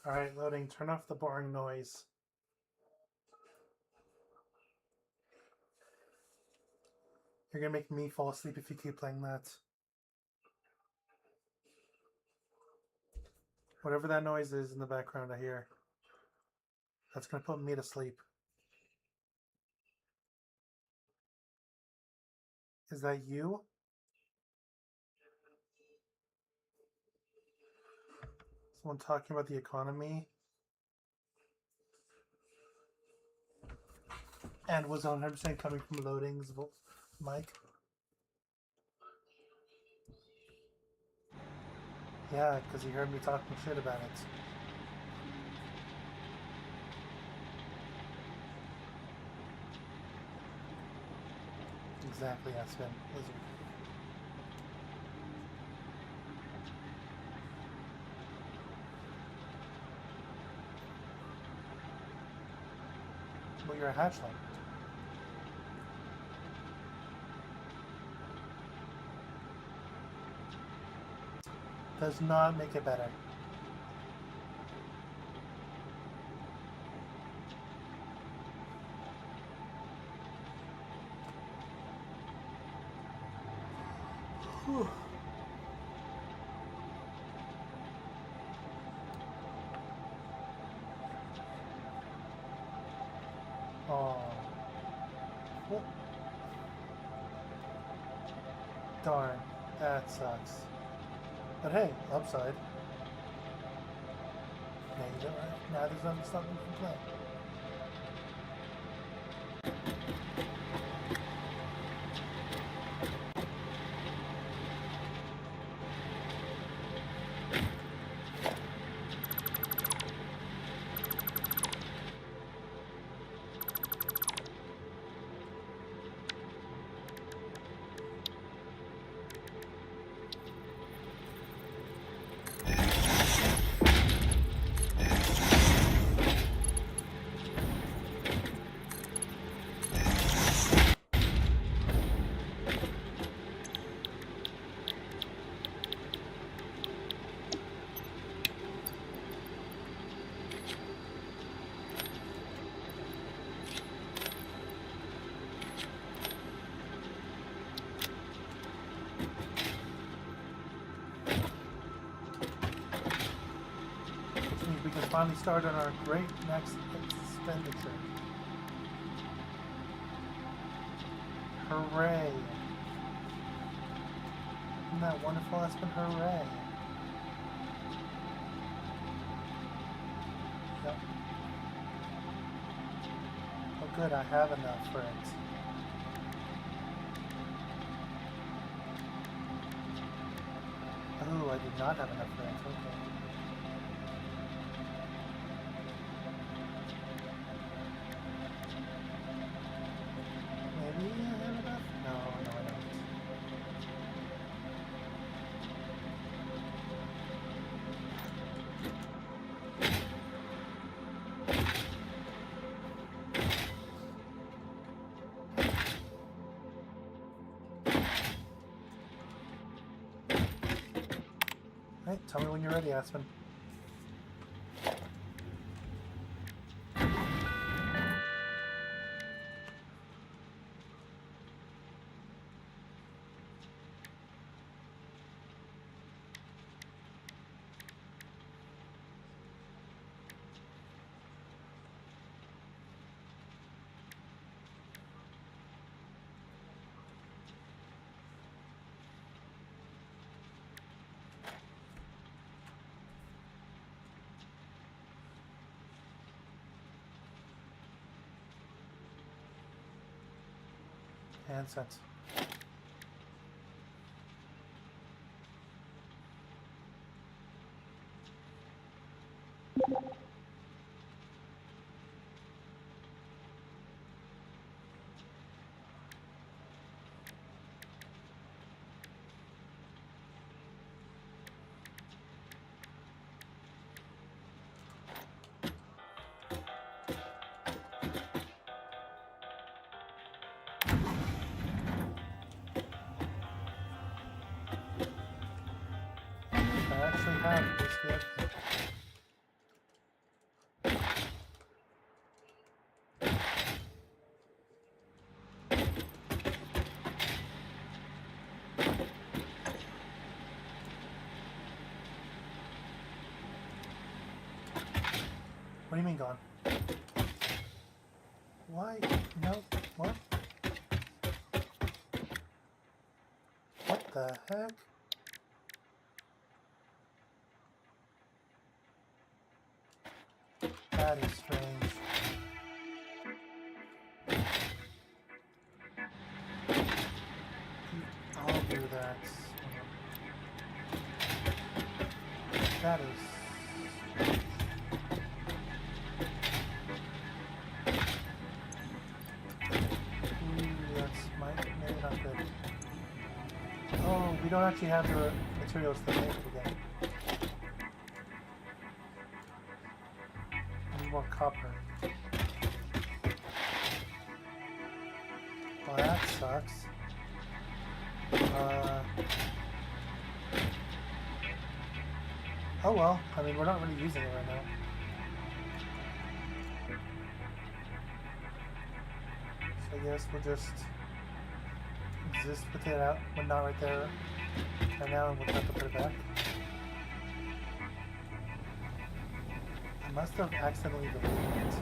Alright, loading. Turn off the boring noise. You're gonna make me fall asleep if you keep playing that. Whatever that noise is in the background I hear, that's gonna put me to sleep. Is that you? Someone talking about the economy? And was 100% coming from Loading's mic? Yeah, because he heard me talking shit about it. Exactly, Aspen. Lizard. Well, you're a hatchling. Does not make it better. Whew. Oh. Well, darn. That sucks. But hey, upside. Now you don't. Now there's nothing stopping you from playing. We can finally start on our great next expenditure. Hooray! Isn't that wonderful, Aspen? Hooray! Yep. Oh good, I have enough for it. Oh, I did not have enough for it. Okay. Maybe I have enough? No, I don't. Alright, tell me when you're ready, Aspen. And sense. What do you mean gone? Why? No. What? What the heck? That is strange. I'll do that. That is... maybe not good. Oh, we don't actually have the materials to make it again. I need more copper. Well, that sucks. Oh well, I mean, we're not really using it right now. So I guess we'll just exist with it out, but not right there right now, and we'll have to put it back. I must have accidentally deleted it.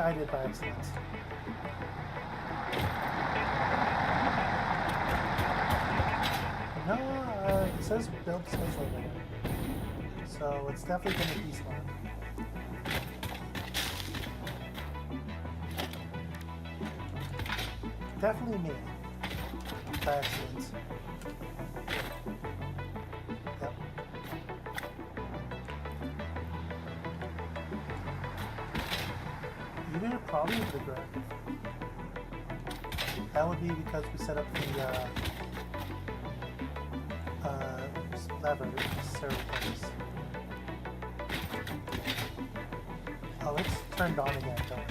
I did by accident. No, it says build space later. So it's definitely going to be smart. Definitely me. By accident. Yep. You did it probably with the grid. That would be because we set up the lever servers. Oh, it's turned on again, don't it?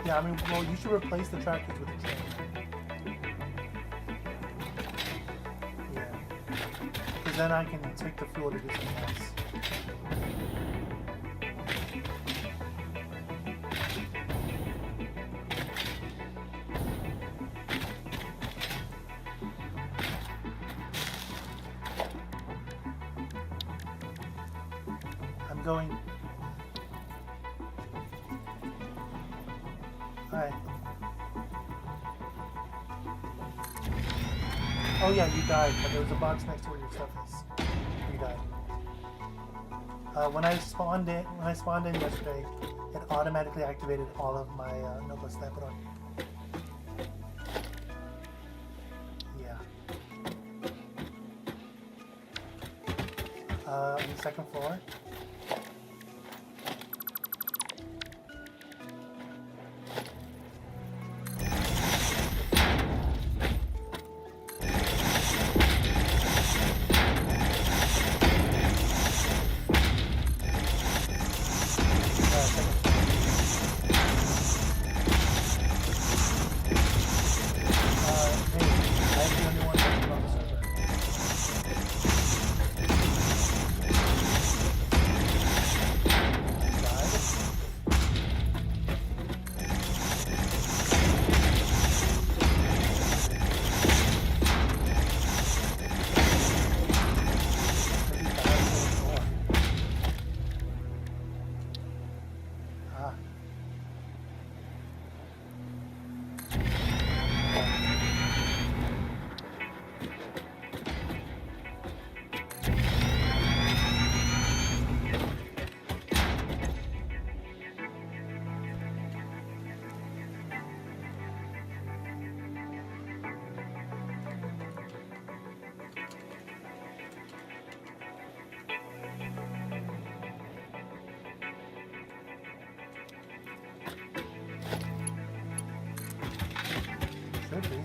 Yeah, I mean, well, you should replace the tractors with the train. Yeah. Because then I can take the fuel to do something else. Going. Alright. Oh yeah, you died, but there was a box next to where your stuff is. You died. When I spawned in yesterday, it automatically activated all of my notebooks that I put on. Yeah. On the second floor. Should be.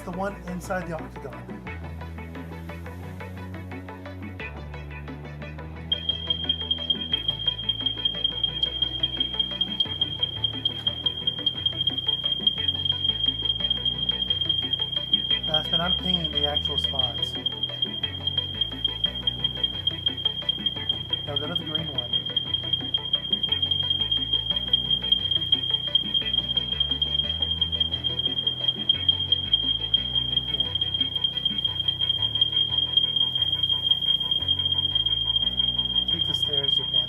The one inside the octagon. That's been unpinging the actual spots. Now go to the green one. Take the stairs, you can.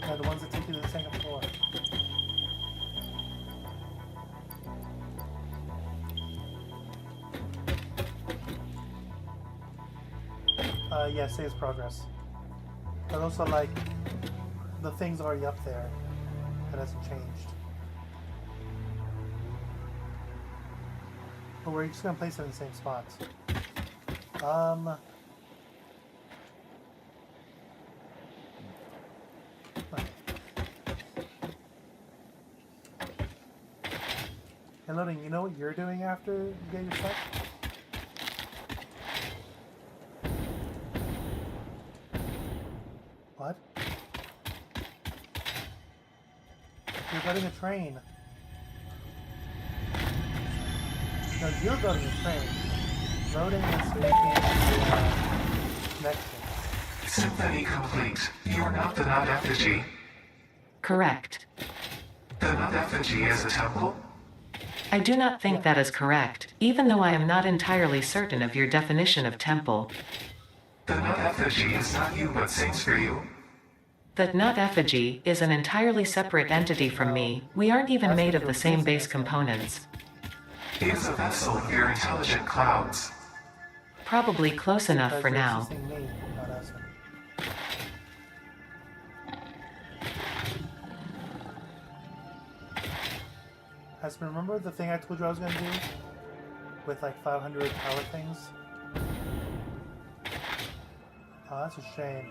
Now the ones that take you to the second floor. Yeah, saves progress. But also, like, the thing's already up there. That hasn't changed. But we're just gonna place it in the same spots. And loading, you know what you're doing after you get your stuff? What? You're getting a train. No, you're building a train. Loading is making the connection. Symphony complete. You are not the nut effigy. Correct. The nut effigy is a temple? I do not think that is correct, even though I am not entirely certain of your definition of temple. The nut effigy is not you but sings for you. The nut effigy is an entirely separate entity from me. We aren't even made of the same base components. It is a vessel of your intelligent clouds. Probably close enough for now. Remember the thing I told you I was going to do? With like 500 power things? Oh, that's a shame.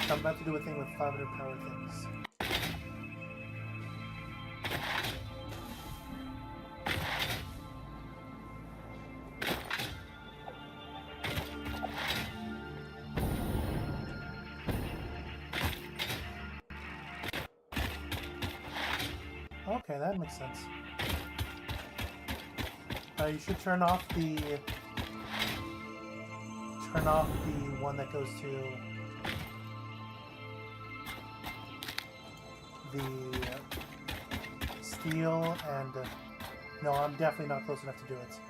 So I'm about to do a thing with 500 power things. Okay, that makes sense. You should turn off the one that goes to the steel and no, I'm definitely not close enough to do it.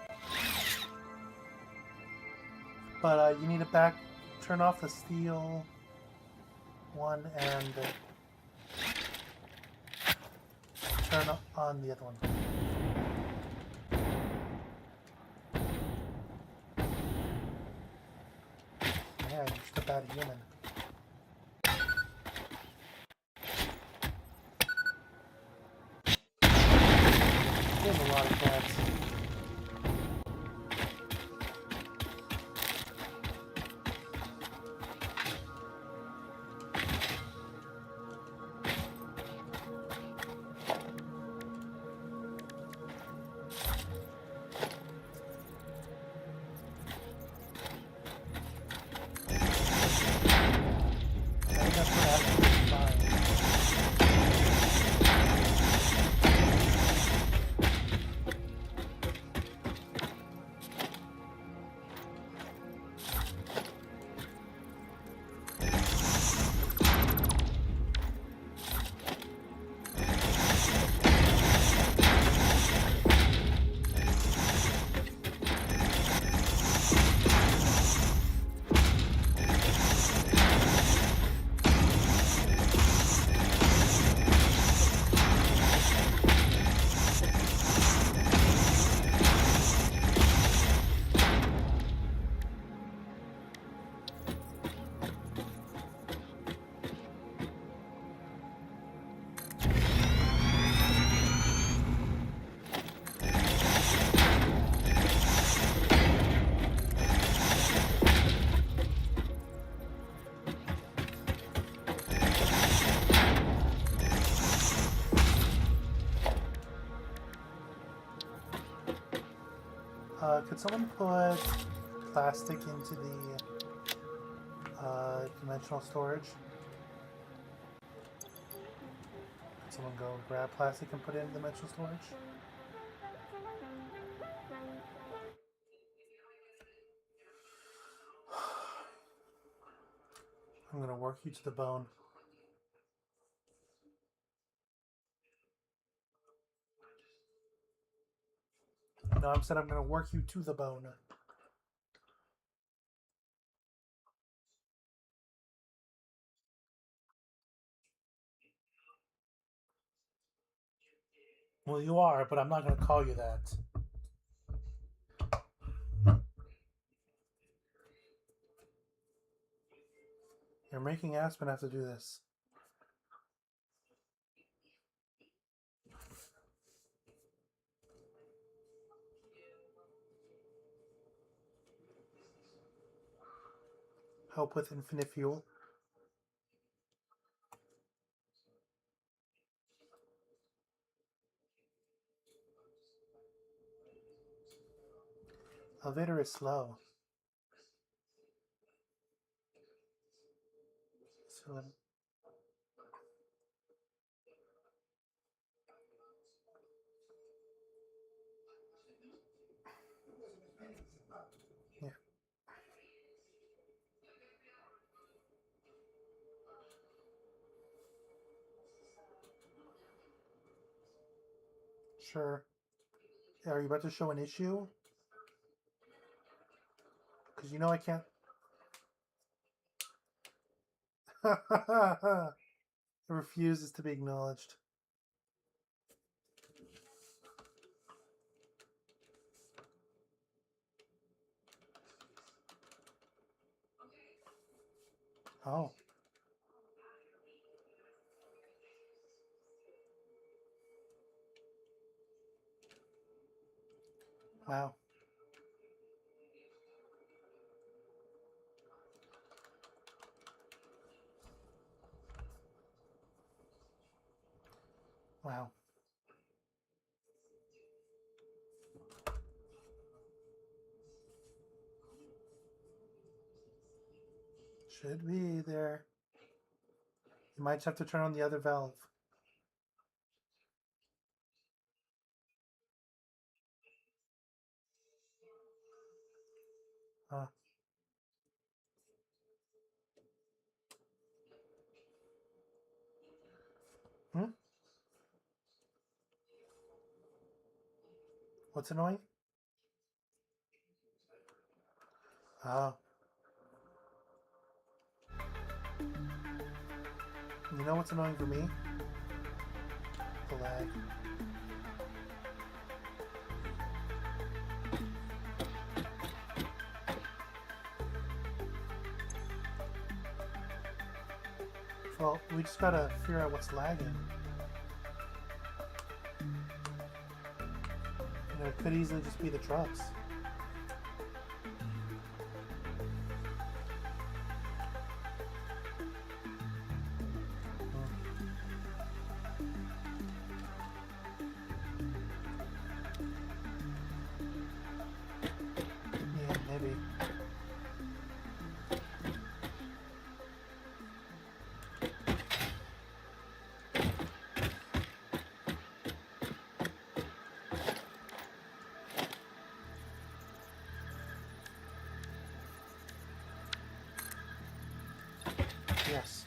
But you need to turn off the steel one and turn on the other one. Yeah, you're just a bad human. There's a lot of cats. Could someone put plastic into the dimensional storage? Could someone go grab plastic and put it in dimensional storage? I'm gonna work you to the bone. No, I said I'm gonna work you to the bone. Well, you are, but I'm not gonna call you that. You're making Aspen have to do this. Help with infinite fuel. Elevator is slow. So, yeah. Sure. Are you about to show an issue? Because you know I can't. It refuses to be acknowledged. Oh. Wow. Wow. Should be there. You might have to turn on the other valve. Huh. Hmm? What's annoying? Oh. You know what's annoying for me? The lag. Well, we just gotta figure out what's lagging. You know, it could easily just be the trucks. Yeah, maybe. Yes.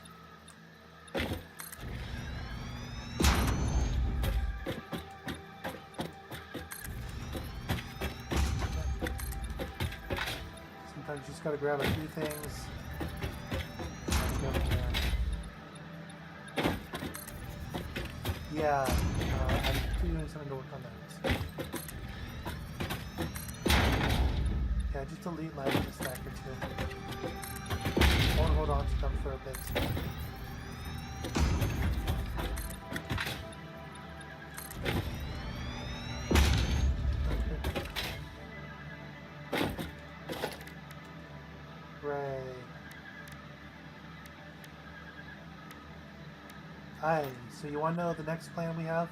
Sometimes you just gotta grab a few things. And go from there. Yeah, I'm doing something to work on that. Yeah, just delete like a stack or two. Or hold on to them for a bit. Ray. Hi, so you want to know the next plan we have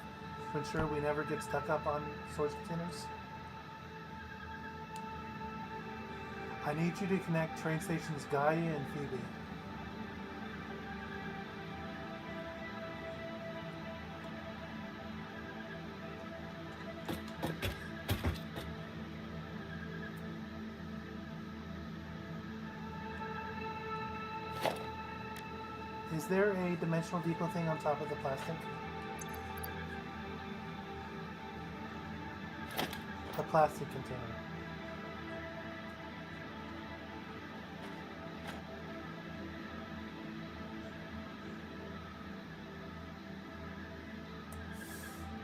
to ensure we never get stuck up on storage containers? I need you to connect train stations Gaia and Phoebe. Is there a dimensional depot thing on top of the plastic? The plastic container.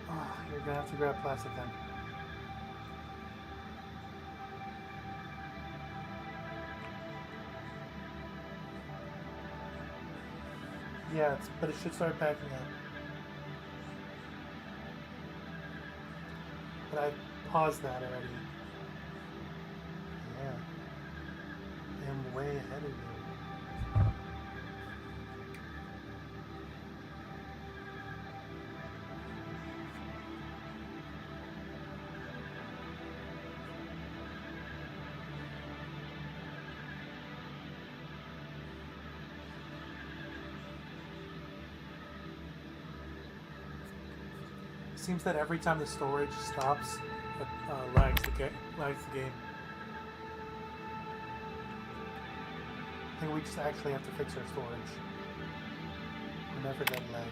Oh, you're gonna have to grab plastic then. Yeah, but it should start packing up. But I paused that already. Yeah. I'm way ahead of you. Seems that every time the storage stops, it lags the game. I think we just actually have to fix our storage. We're never gonna lag.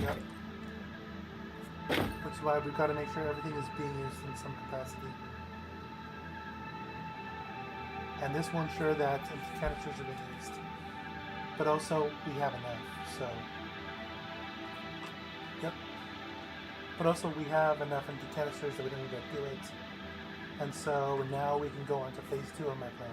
Yep. Which is why we've got to make sure everything is being used in some capacity. And this will ensure that empty canisters are being used. But also, we have enough, so... Yep. But also, we have enough empty canisters that we don't need to do it. And so, now we can go on to phase 2 of my plan.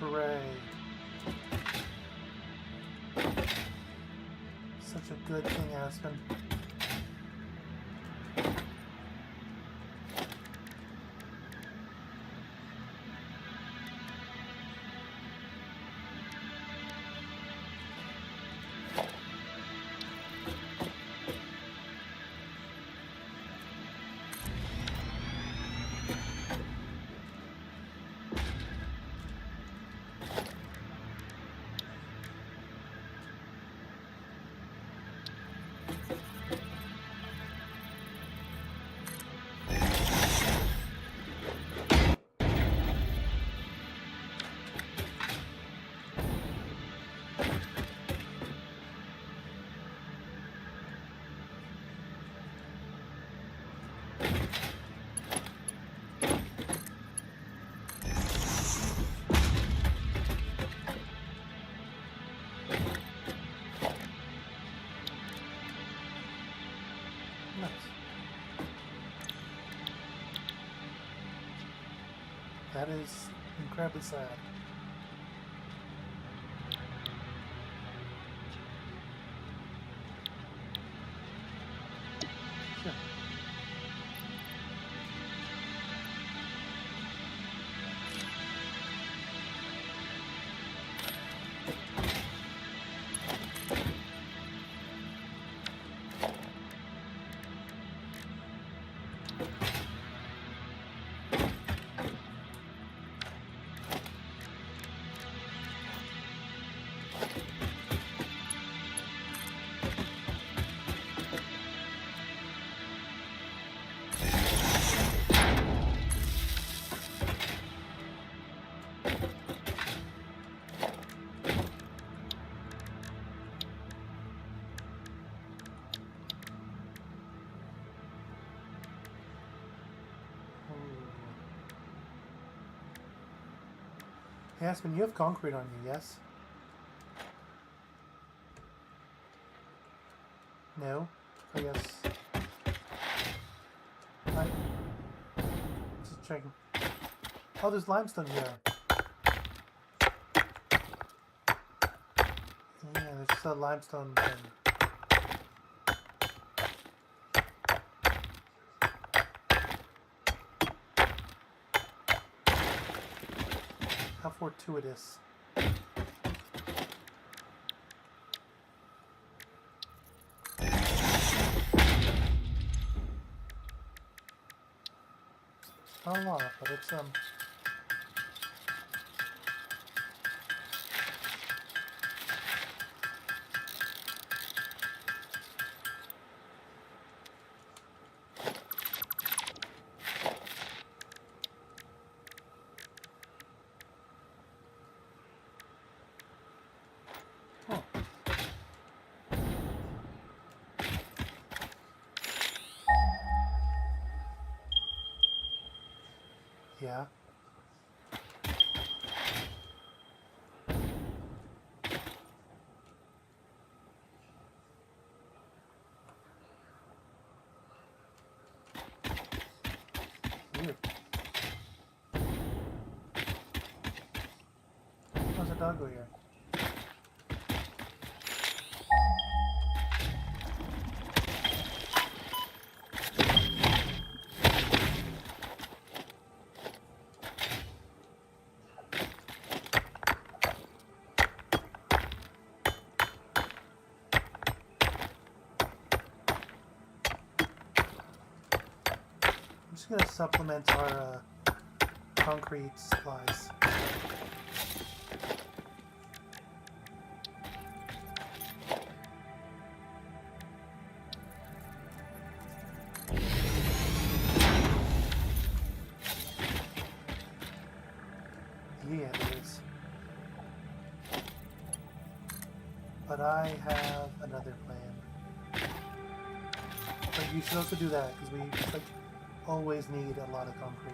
Hooray. Such a good thing, Aspen. Nice. That is incredibly sad. Sure. Hey, Aspen, you have concrete on you, yes? No? I guess. I... Just checking. Oh, there's limestone here. Yeah, there's just a limestone thing. How fortuitous. Not a lot, but it's oh. Yeah. Weird. How's a doggo here? I'm just gonna supplement our concrete supplies. Yeah, it is. But I have another plan. But you should also do that because we like always need a lot of concrete.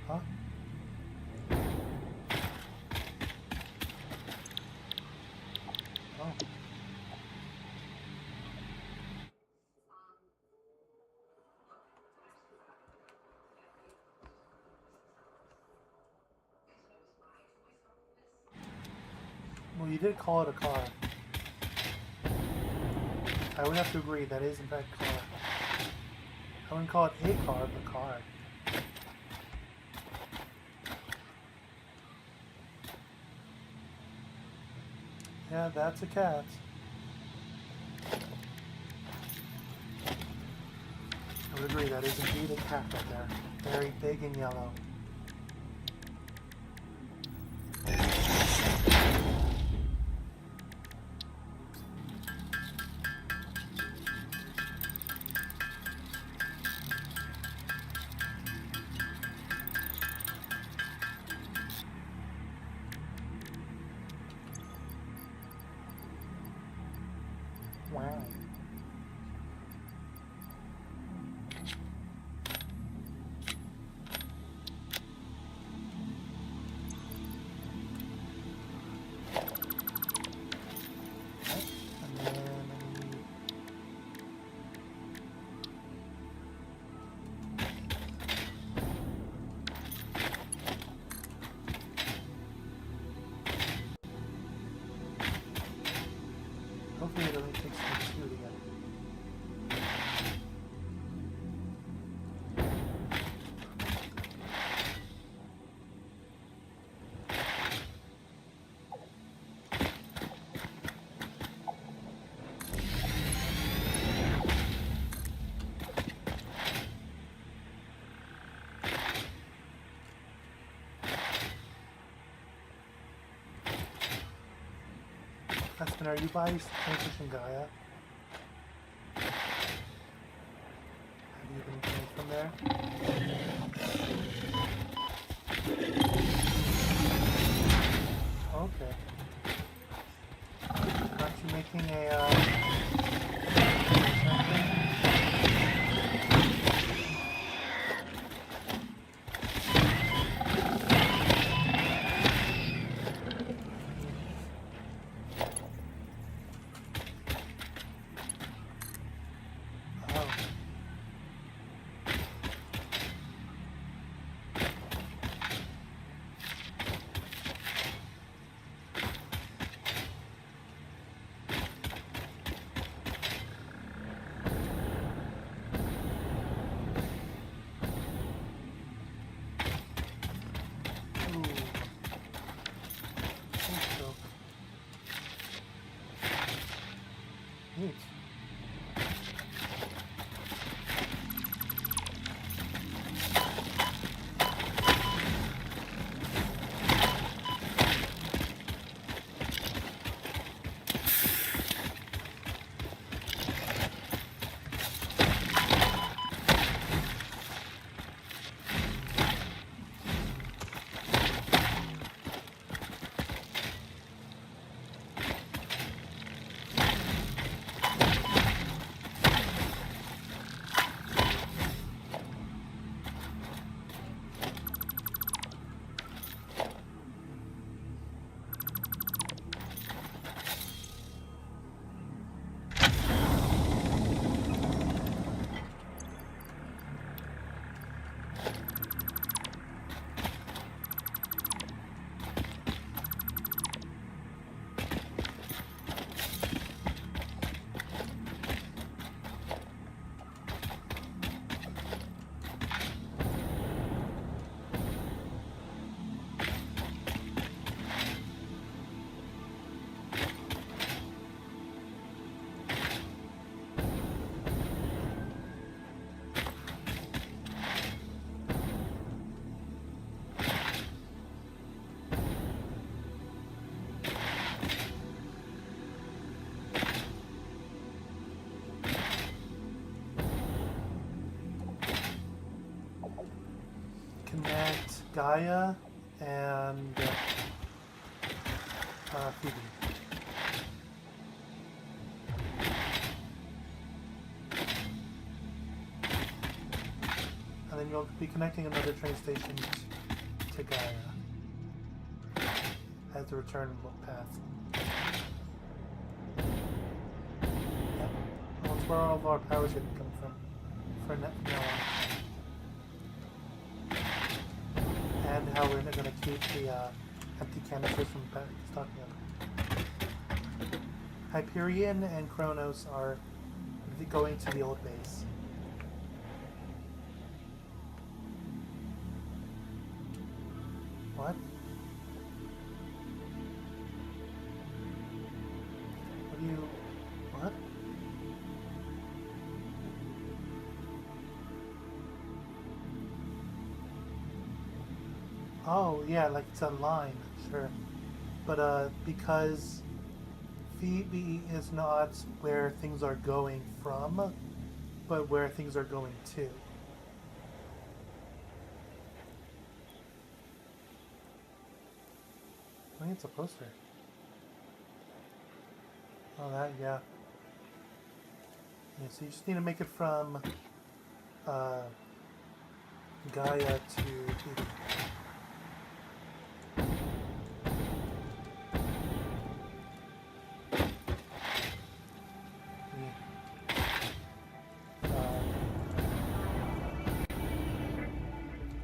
Huh? Oh. Well, you did call it a car. I would have to agree, that is in fact a car. I wouldn't call it a car, but a car. Yeah, that's a cat. I would agree, that is indeed a cat right there. Very big and yellow. Wow. Aspen, are you by Transition Gaia? Have you been coming from there? Okay. Aren't you making a, oh. Ooh. Think so. Neat. Connect Gaia and Phoebe. And then you'll be connecting another train station to Gaia as the return path. Yep. Well, that's where all of our power's going to come from now on. And how we're going to keep the empty canisters from stocking up. Hyperion and Kronos are going to the old base. What? What do you... What? Oh, yeah, like it's a line, sure. But, because Phoebe is not where things are going from, but where things are going to. I think it's a poster. Oh, that, yeah. Yeah, so you just need to make it from, Gaia to Phoebe.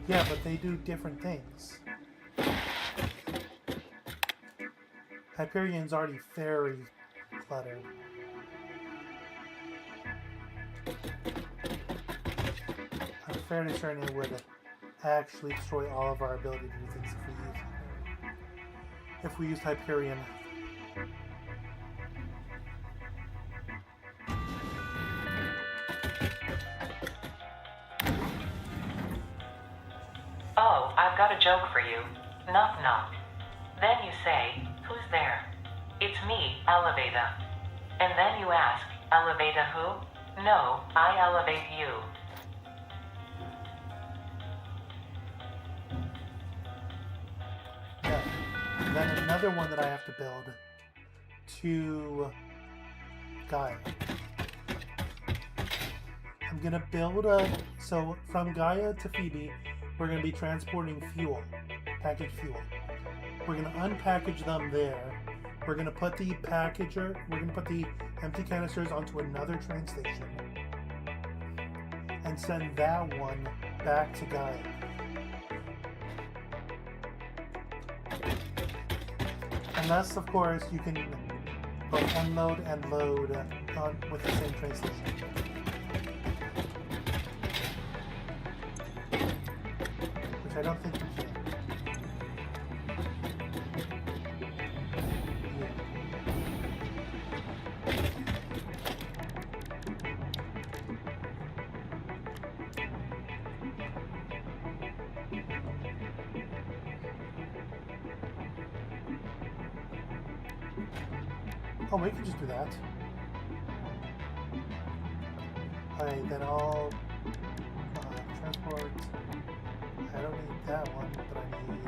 Yeah, but they do different things. Hyperion's already very cluttered. I'm fairly certain it would actually destroy all of our ability to do things if we used Hyperion. Oh, I've got a joke for you. Knock knock. Then you say, who's there? It's me, Elevata. And then you ask, Elevata who? No, I elevate you. Yeah. And then another one that I have to build to Gaia. I'm gonna build so from Gaia to Phoebe, we're gonna be transporting fuel, packaged fuel. We're gonna unpackage them there. We're gonna put the empty canisters onto another train station and send that one back to Gaia. Unless, of course, you can both unload and load with the same train station. Which I don't think you can. Oh, we can just do that. Alright, then I'll transport. I don't need that one, but I need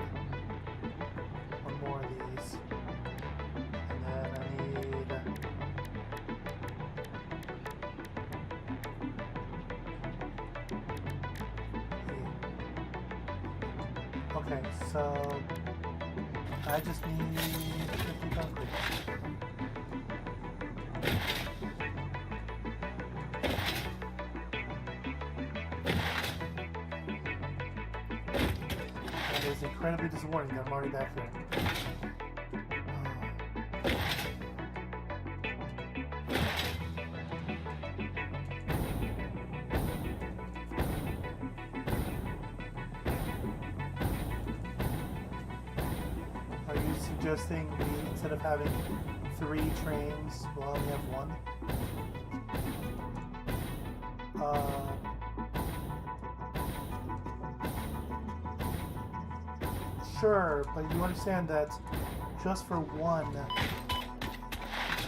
one more of these. And then I need. Okay, so I just need 50 concrete. That is incredibly disappointing that I'm already back here. Are you suggesting we, instead of having 3 trains, we'll only have 1? Sure, but you understand that just for 1,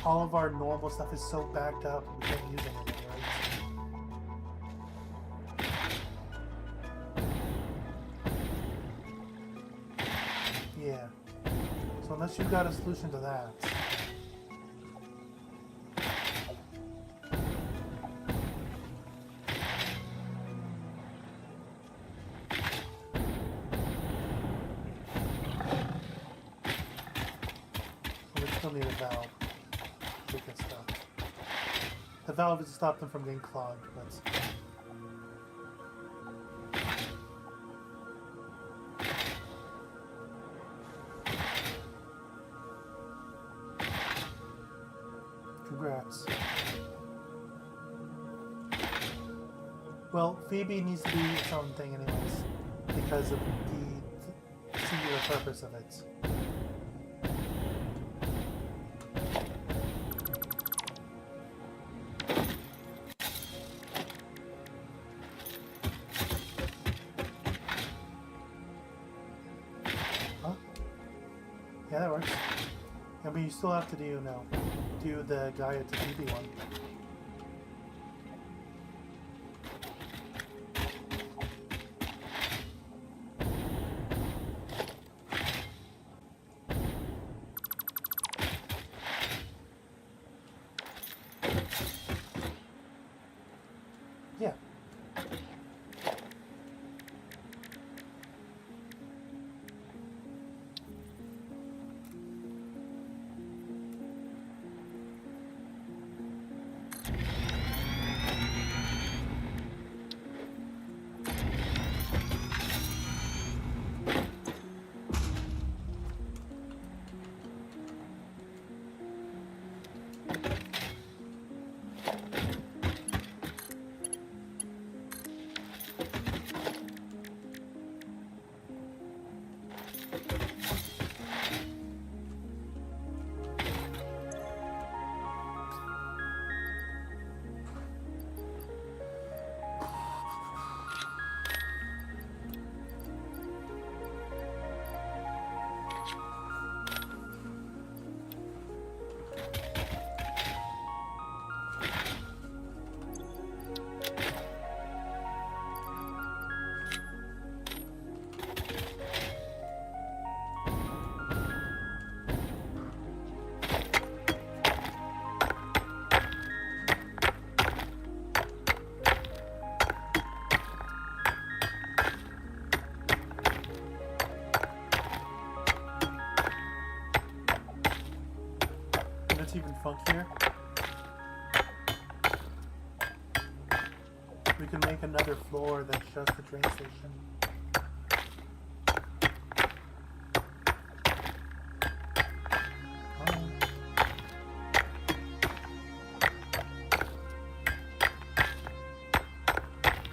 all of our normal stuff is so backed up we can't use anything, right? Yeah. So unless you've got a solution to that. We still need a valve to get stuff. The valve is to stop them from getting clogged, but congrats. Well, Phoebe needs to be its own thing anyways, because of the singular purpose of it. Huh? Yeah, that works. Yeah, but you still have to do the Gaia to Phoebe one. Yeah. what's even funkier? We can make another floor that's just the train station.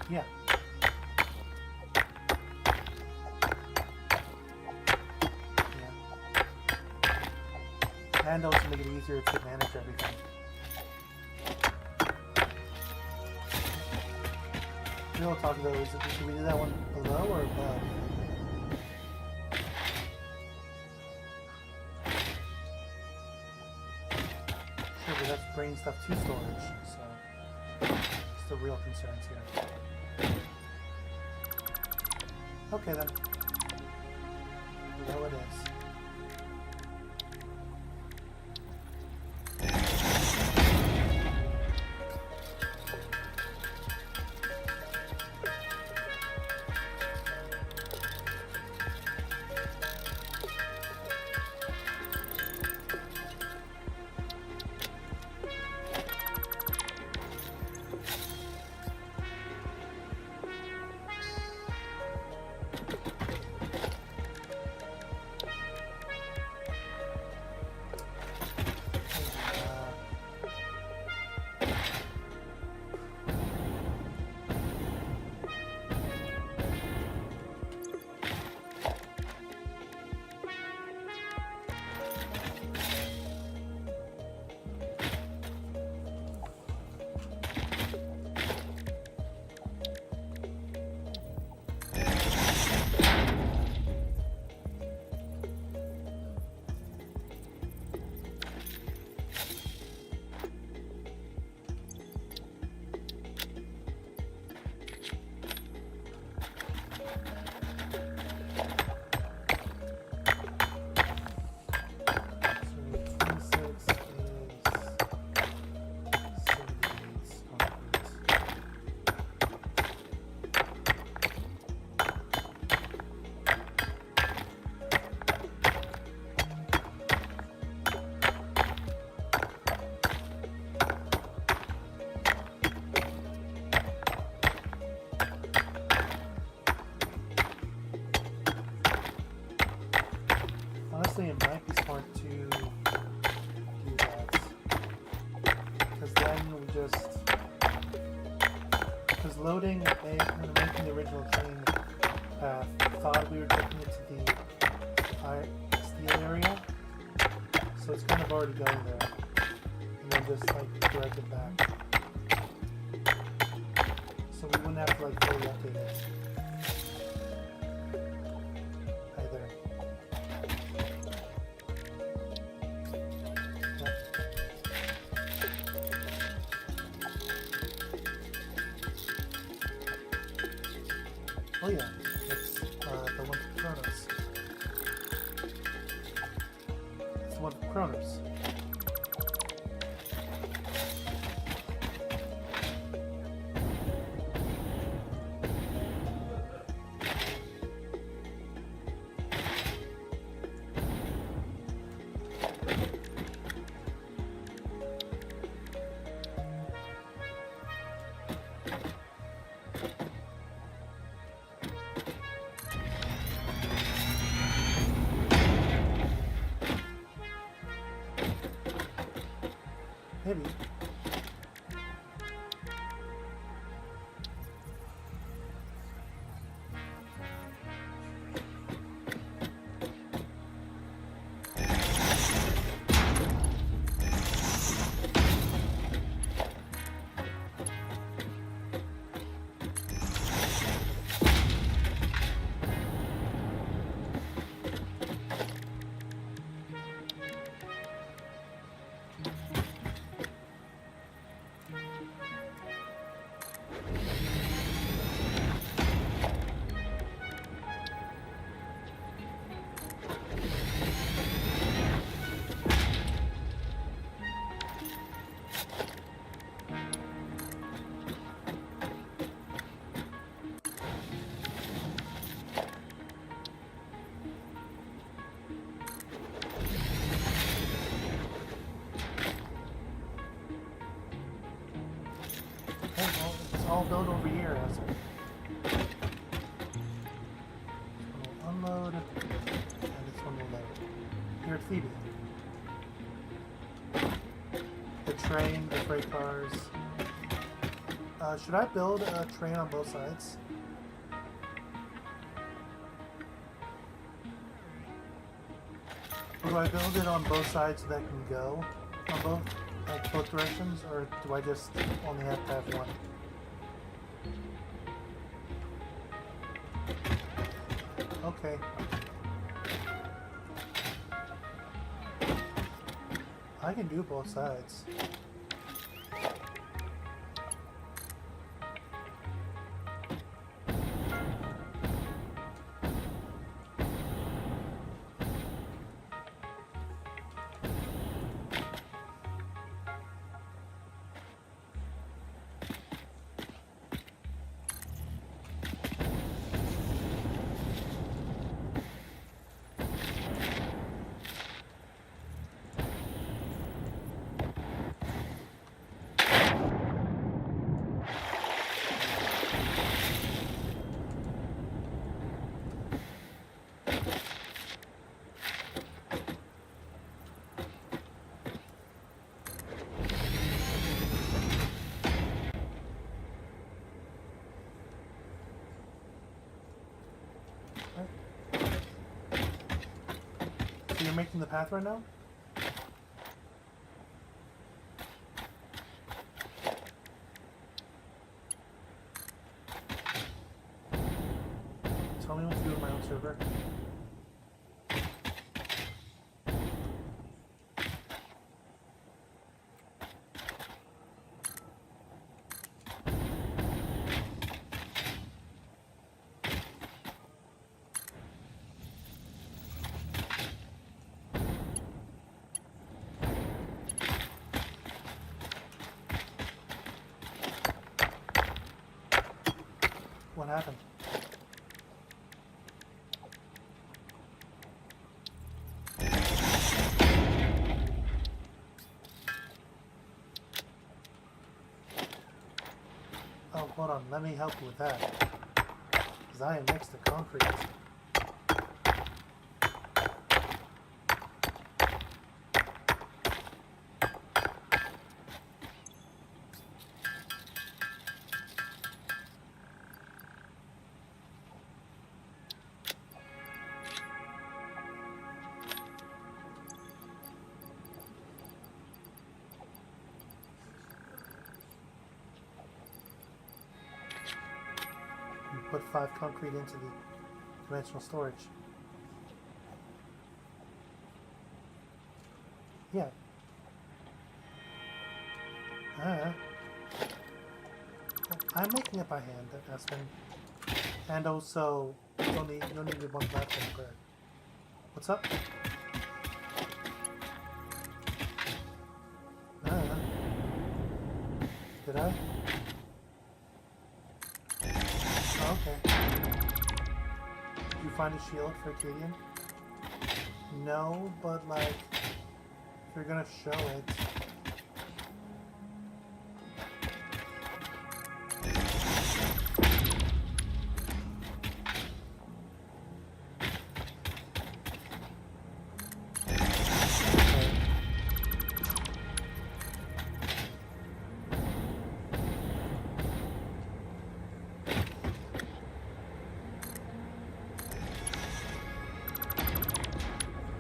Yeah. And also make it easier to manage everything. We'll talk about those. Should we do that one below or above? Sure, but that's bringing stuff to storage, so it's the real concerns here. Okay then. Below it is. Honestly, it might be smart to do that. Because then we just... Because loading, when making the original train path, thought we were taking it to the steel area. So it's kind of already going there. And then just like direct it back. So we wouldn't have to like fully update it. Either. Oh yeah, it's the one for Kronos. It's the one for Kronos. Maybe. build over here, Aspen? This one will unload, and this one will load. Here at Phoebe. The train, the freight cars. Should I build a train on both sides? Or do I build it on both sides so that can go on both directions, or do I just only have to have one? Okay. I can do both sides. So you're making the path right now? Tell me what to do with my own server. What happened? Oh, hold on. Let me help you with that. Because I am next to concrete. Put 5 concrete into the dimensional storage. Yeah. I'm making it by hand, Aspen. And also, you'll need one platform, correct? What's up? Did I? Okay. Did you find a shield for Acadian? No, but like, if you're gonna show it.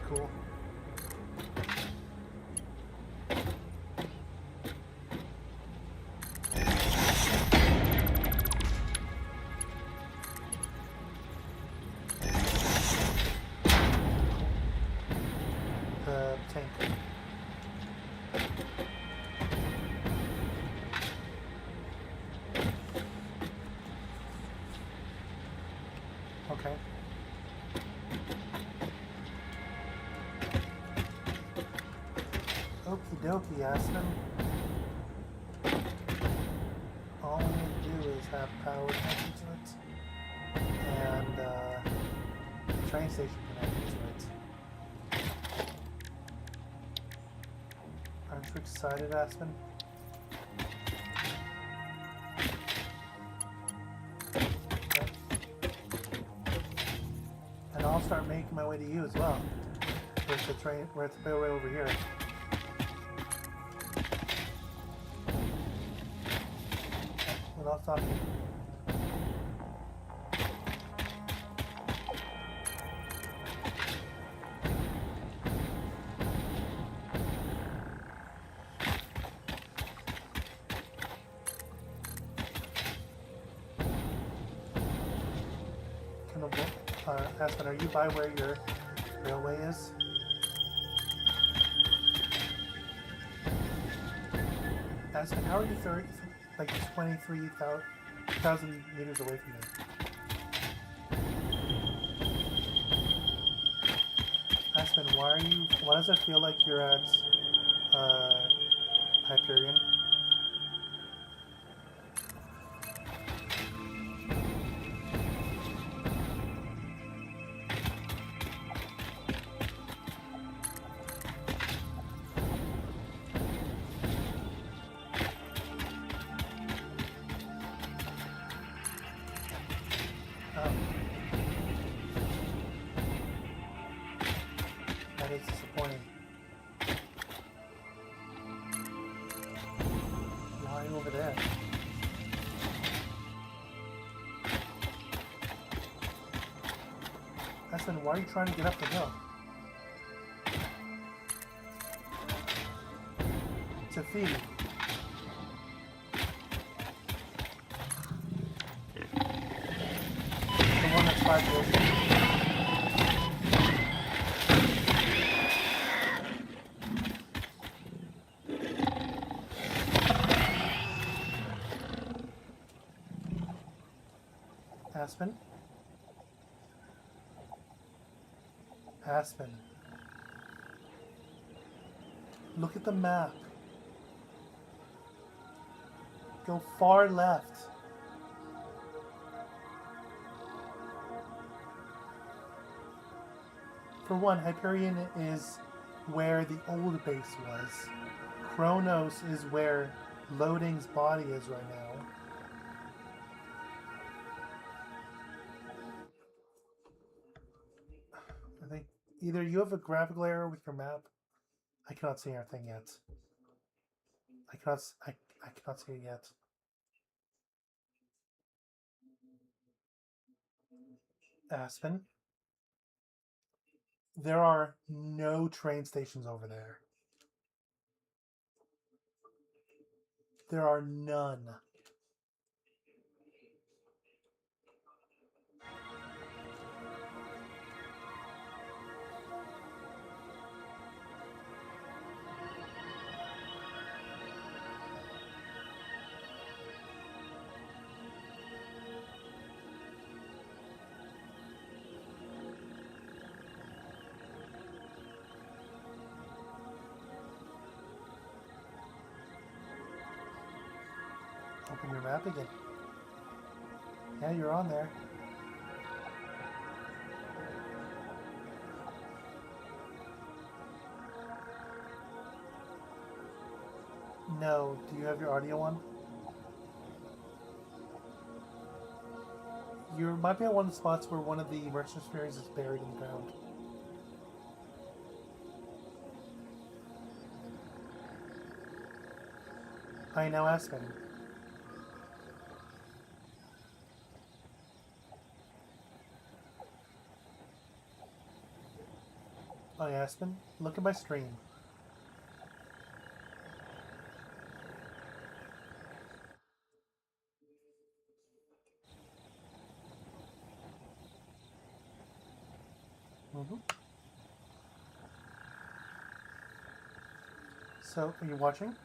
Cool. The tank. Okay. Okie dokie, Aspen. All we need to do is have power connected to it, and the train station connected to it. Aren't you excited, Aspen? start making my way to you as well. Where's the train? Where's the railway over here? We're not talking. Aspen, are you by where your railway is? Aspen, how are you 23,000 meters away from me? Aspen, why does it feel like you're at Hyperion? That is disappointing. Why are you over there? Aspen, why are you trying to get up the hill? To feed. The one that's 5 years old. Aspen? Aspen. Look at the map. Go far left. For one, Hyperion is where the old base was. Kronos is where Loading's body is right now. I think either you have a graphical error with your map. I cannot see anything yet. I cannot see it yet. Aspen. There are no train stations over there. There are none. Open your map again. Yeah, you're on there. No. Do you have your audio on? You might be at one of the spots where one of the merchant spheres is buried in the ground. Hi, now Aspen. Hi, Aspen. Look at my stream. So, are you watching?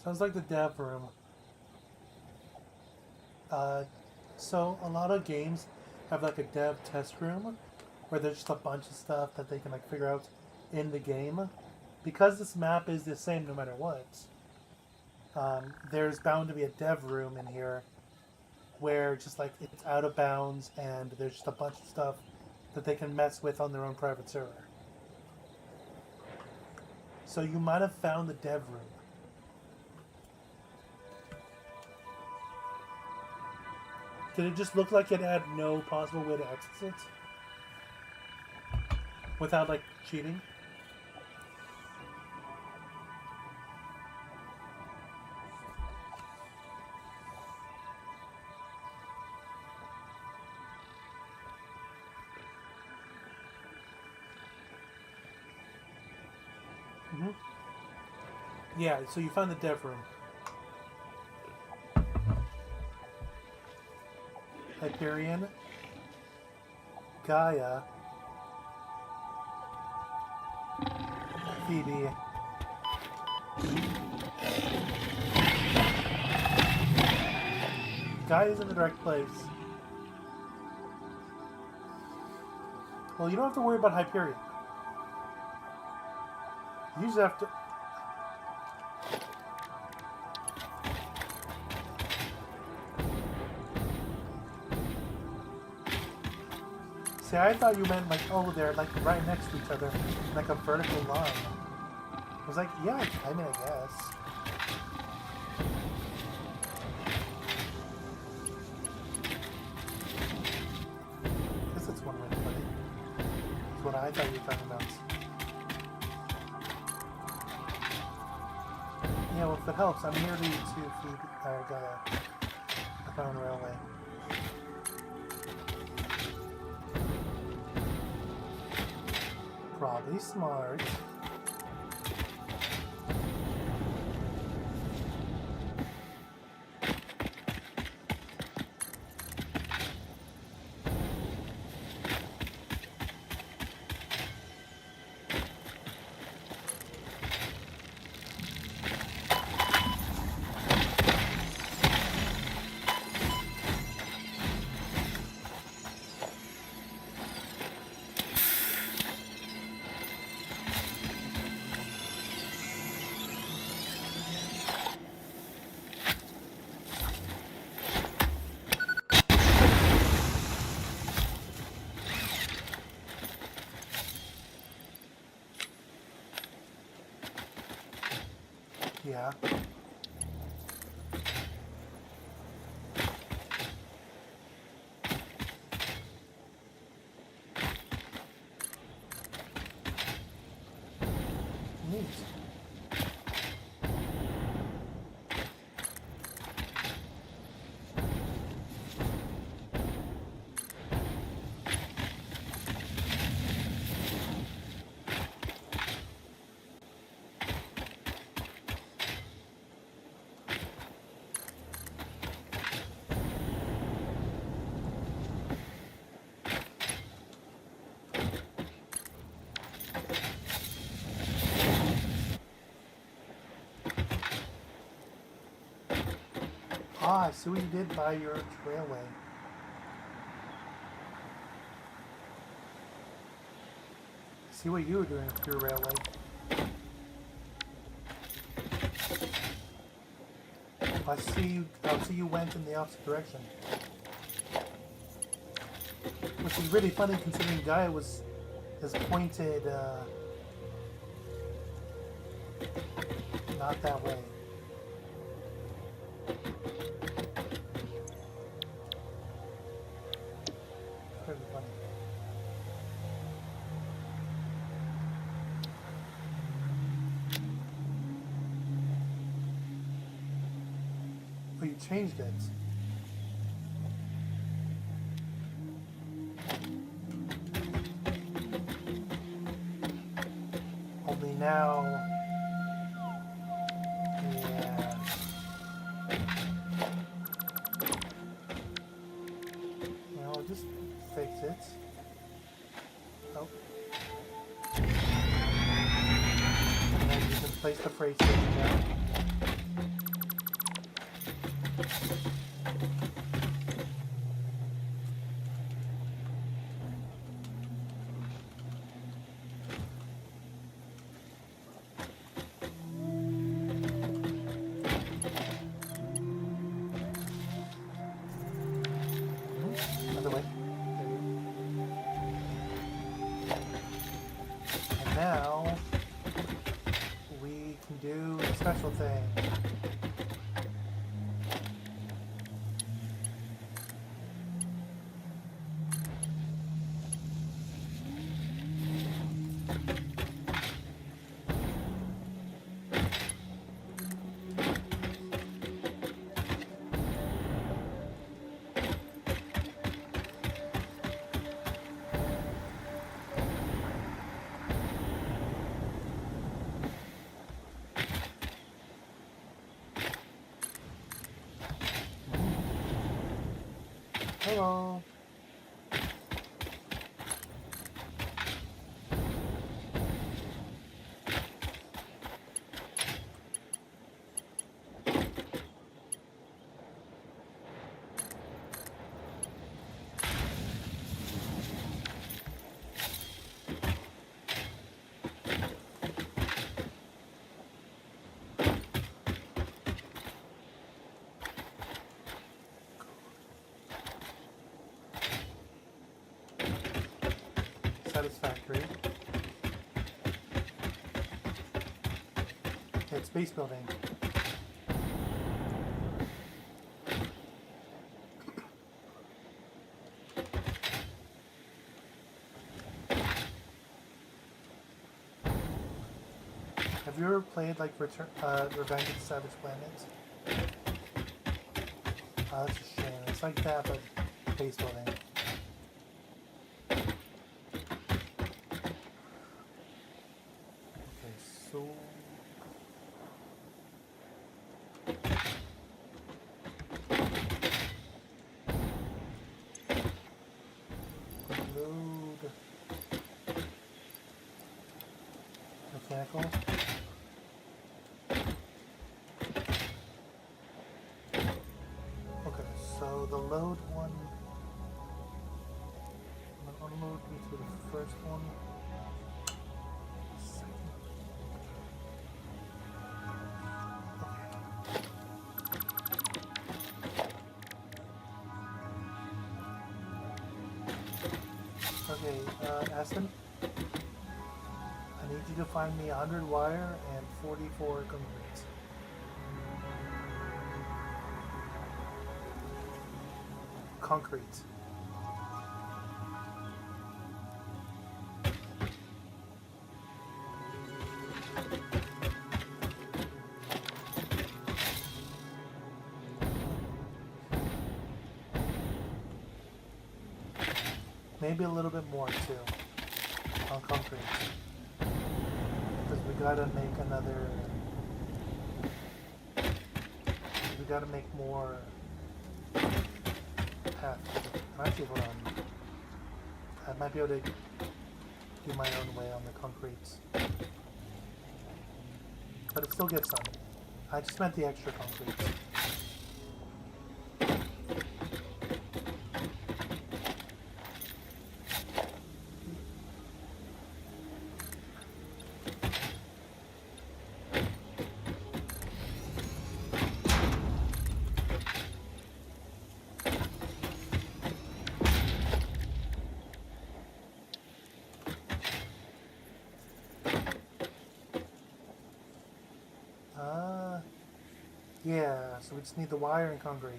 Sounds like the dev room. So a lot of games have like a dev test room where there's just a bunch of stuff that they can like figure out in the game. Because this map is the same no matter what, there's bound to be a dev room in here where just like it's out of bounds and there's just a bunch of stuff that they can mess with on their own private server. So you might have found the dev room. Did it just look like it had no possible way to access it? Without, like, cheating? Mm-hmm. Yeah, so you found the dev room. Hyperion, Gaia, Phoebe, Gaia's in the right place. Well, you don't have to worry about Hyperion. You just have to... See, I thought you meant like, oh, they're like right next to each other, like a vertical line. I was like, yeah, I mean, I guess. I guess that's one way to put it. That's what I thought you were talking about. Yeah, well, if it helps, I'm nearly to Gaia. I found railway. Probably smart. Yeah. Neat. Ah, I see what you did by your railway. See what you were doing with your railway. I see you went in the opposite direction. Which is really funny considering Gaia is pointed not that way. Pretty funny. Oh, you changed it. Only now... Yeah. Well, I'll just fix it. Oh. And then you can place the freight station down. Hello. Satisfactory. It's base building. Have you ever played like Revenge of the Savage Planet? That's a shame. It's like that, but base building. Okay, so load mechanical. Okay, so the load one. I'm gonna unload me to the first one. Okay, Aston, I need you to find me 100 wire and 44 concrete. Concrete. Maybe a little bit more too on concrete. Because we gotta make another. We gotta make more path. Actually, hold on. I might be able to do my own way on the concrete. But it still gets some. I just meant the extra concrete. Yeah, so we just need the wire and concrete.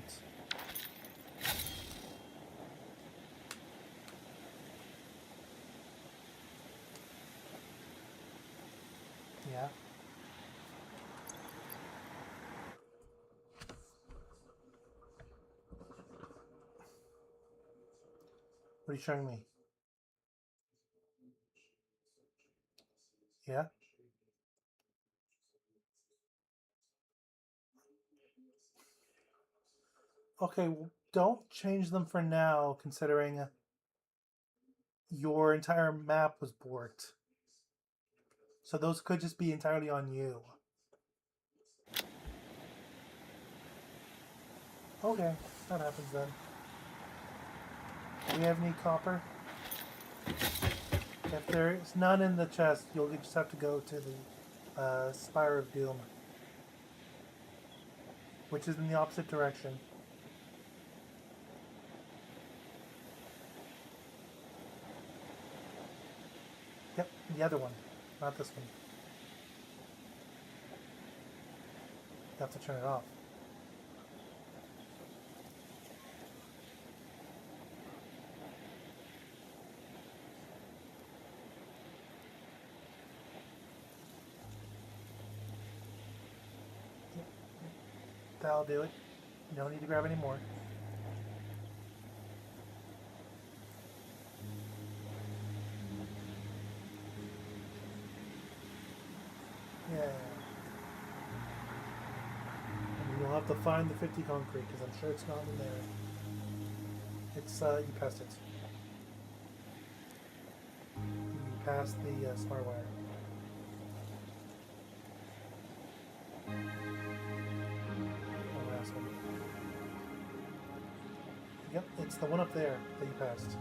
Yeah. What are you showing me? Yeah? Okay, well, don't change them for now, considering your entire map was borked. So those could just be entirely on you. Okay, that happens then. Do we have any copper? If there's none in the chest, you'll just have to go to the Spire of Doom, which is in the opposite direction. Yep, the other one, not this one. You have to turn it off. Yep. That'll do it. You don't need to grab any more. Yeah. And you'll have to find the 50 concrete, because I'm sure it's not in there. It's you passed it. You passed the smart wire. Oh, asshole. Yep, it's the one up there that you passed.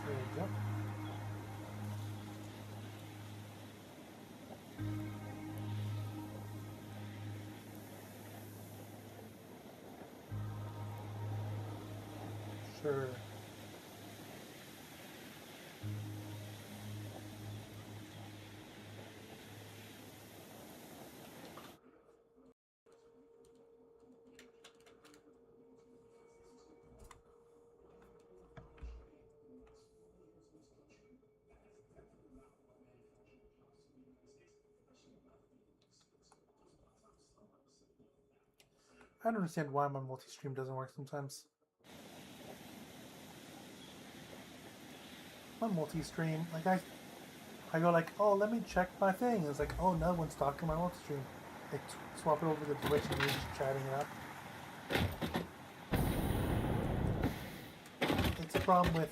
There you go. Sure. I don't understand why my multi-stream doesn't work sometimes. My multi-stream, like I go like, oh, let me check my thing. It's like, oh, no one's talking my multi-stream. I swap it over to the Twitch and we're just chatting it up. It's a problem with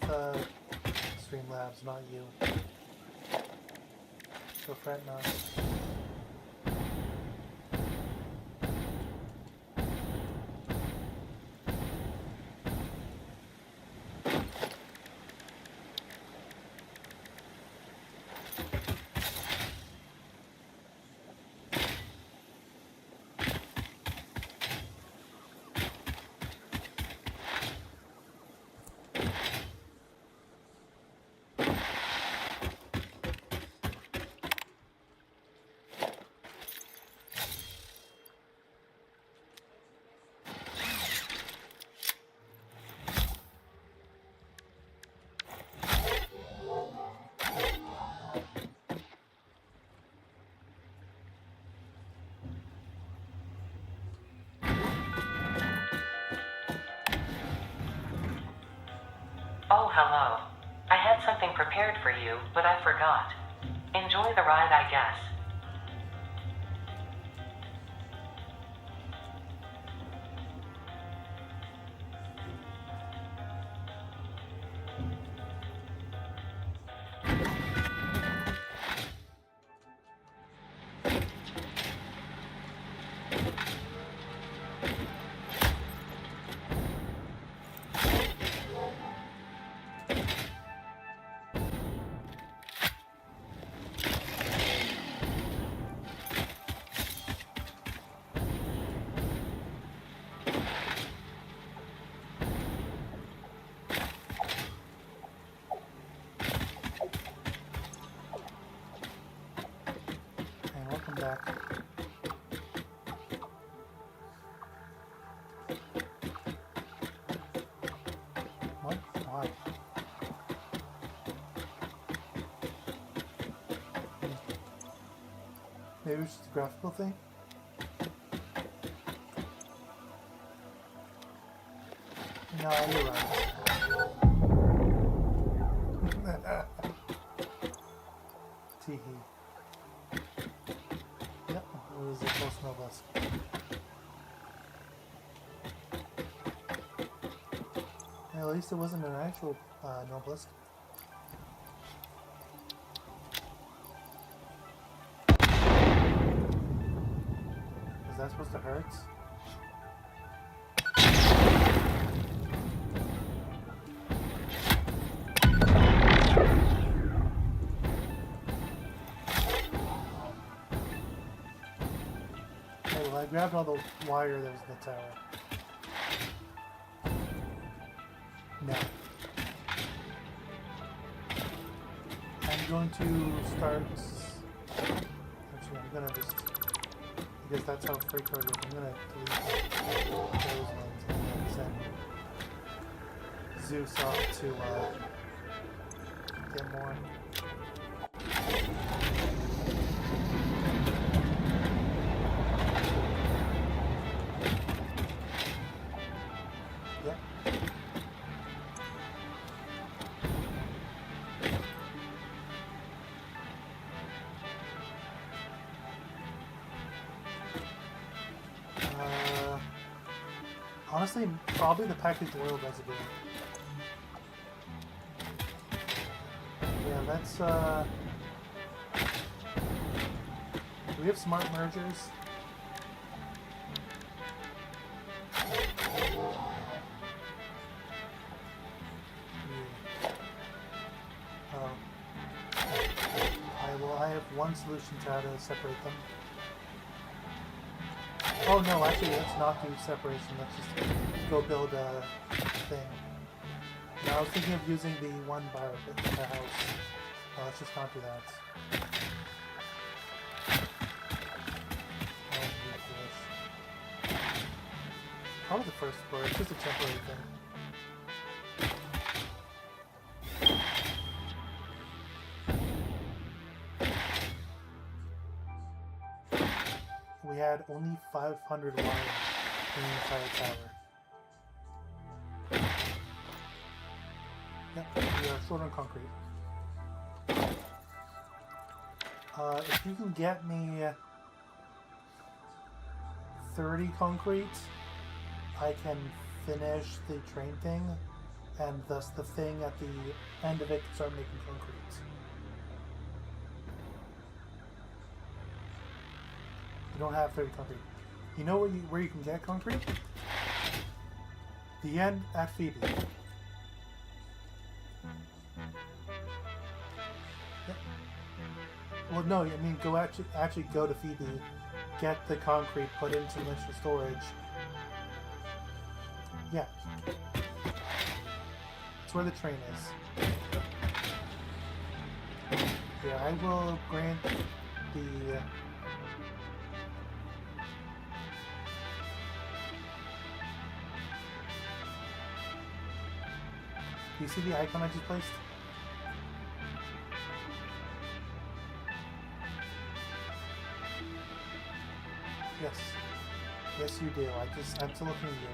Streamlabs, not you. So fret not. Oh, hello. I had something prepared for you, but I forgot. Enjoy the ride, I guess. And welcome back. What? Why? Maybe it's just a graphical thing? No, you're right. Teehee. Yep, it was a close novelist. Yeah, at least it wasn't an actual novelist. Is that supposed to hurt? Okay, well, I grabbed all the wire that was in the tower. No. I'm going to start... Actually, I'm going to just... Because that's how free code works. I'm going to delete those ones and then send Zeus off to get more. Honestly, probably the packaged oil residue. Yeah, let's, do we have smart mergers? Oh. I have one solution to how to separate them. Oh no, actually let's not do separation, let's just go build a thing. Now I was thinking of using the one bar in the house. Let's just not do that. Probably the first floor, it's just a temporary thing. We had only 500 wire in the entire tower. Yep, we are short on concrete. If you can get me 30 concrete, I can finish the train thing, and thus the thing at the end of it can start making concrete. You don't have 30 concrete. You know where you can get concrete? The end at Phoebe. Yep. Well, no, I mean go actually go to Phoebe, get the concrete, put it into dimensional storage. Yeah. That's where the train is. Yeah, I will grant the... Do you see the icon I just placed? Yes. Yes, you do. I'm still looking at you.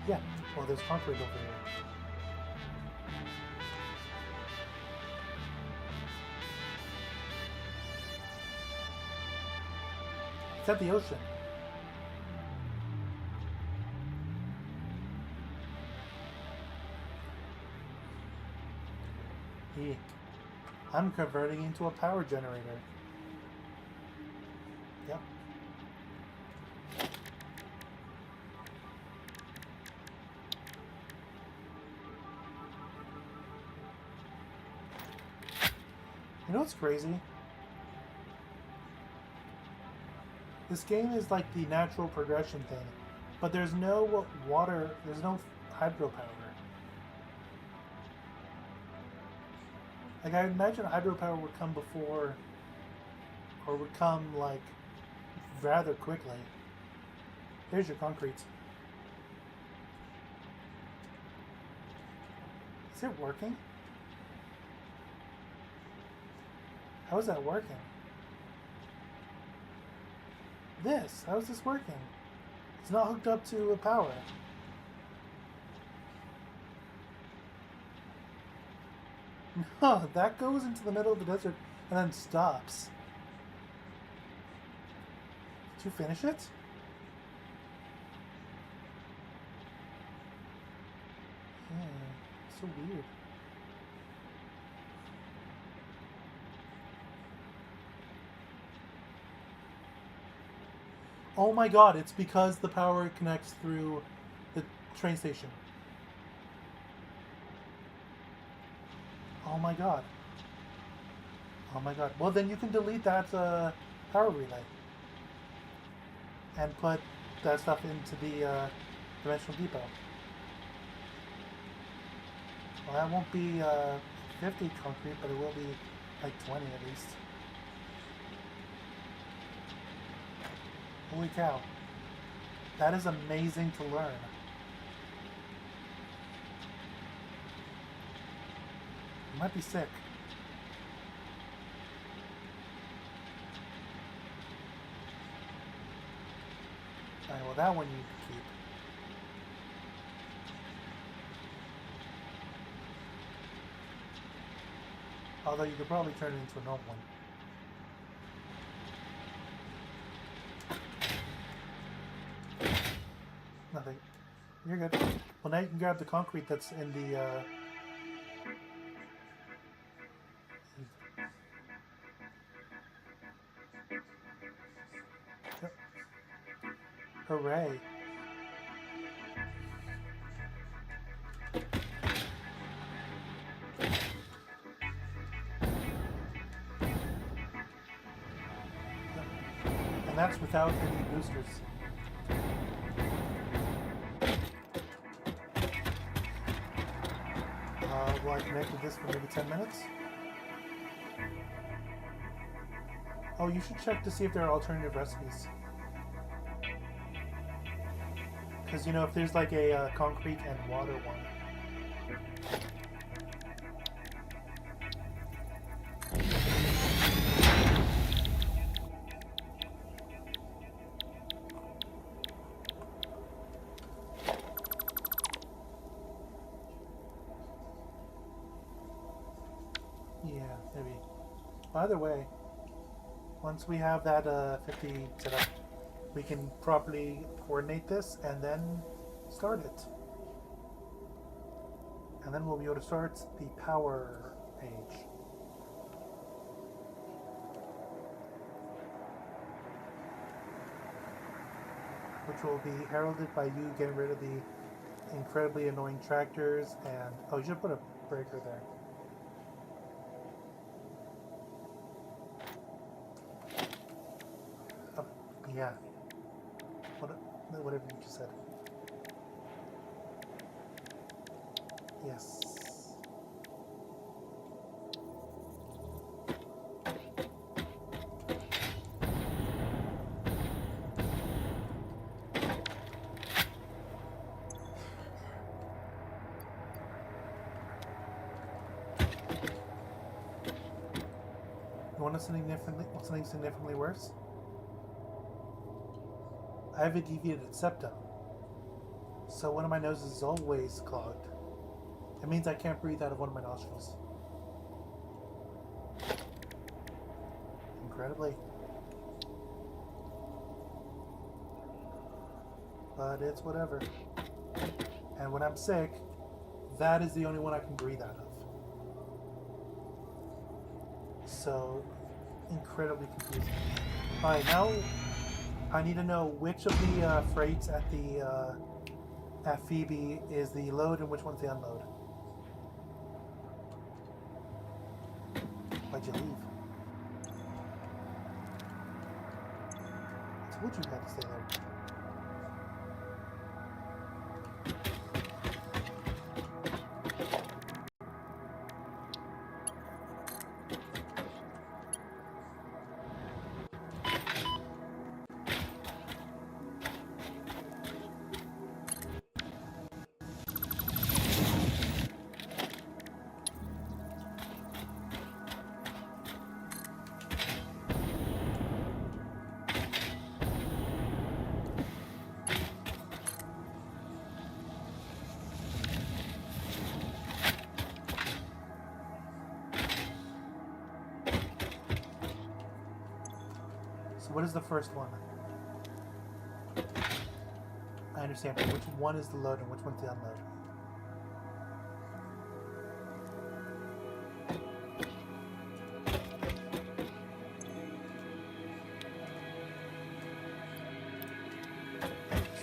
Yeah. Well, there's concrete over here. It's at the ocean. Eek. I'm converting into a power generator. Yep. You know what's crazy? This game is like the natural progression thing, but there's no water, there's no hydropower. Like, I imagine hydropower would come before, or would come, like, rather quickly. Here's your concrete. Is it working? How is that working? How is this working? It's not hooked up to a power. No, that goes into the middle of the desert and then stops. Did you finish it? Yeah, so weird. Oh my god, it's because the power connects through the train station. Oh my god. Oh my god. Well, then you can delete that power relay. And put that stuff into the dimensional depot. Well, that won't be 50 concrete, but it will be like 20 at least. Holy cow. That is amazing to learn. You might be sick. Alright, well that one you can keep. Although you could probably turn it into a normal one. Nothing. You're good. Well, now you can grab the concrete that's in the, Yep. Hooray. Yep. And that's without any boosters. Well, I connected this for maybe 10 minutes. Oh, you should check to see if there are alternative recipes. Because, you know, if there's like a concrete and water one. Yeah, maybe. Either way, once we have that 50 set up, we can properly coordinate this and then start it. And then we'll be able to start the power page. Which will be heralded by you getting rid of the incredibly annoying tractors and... Oh, you should put a breaker there. Yeah. Whatever you just said. Yes. You want something significantly worse? I have a deviated septum, so one of my noses is always clogged. It means I can't breathe out of one of my nostrils. Incredibly. But it's whatever. And when I'm sick, that is the only one I can breathe out of. So, incredibly confusing. Alright, now I need to know which of the freights at the at Phoebe is the load and which one's the unload. Why'd you leave? I told you you had to stay there. So what is the first one? I understand, but which one is the load and which one's the unload?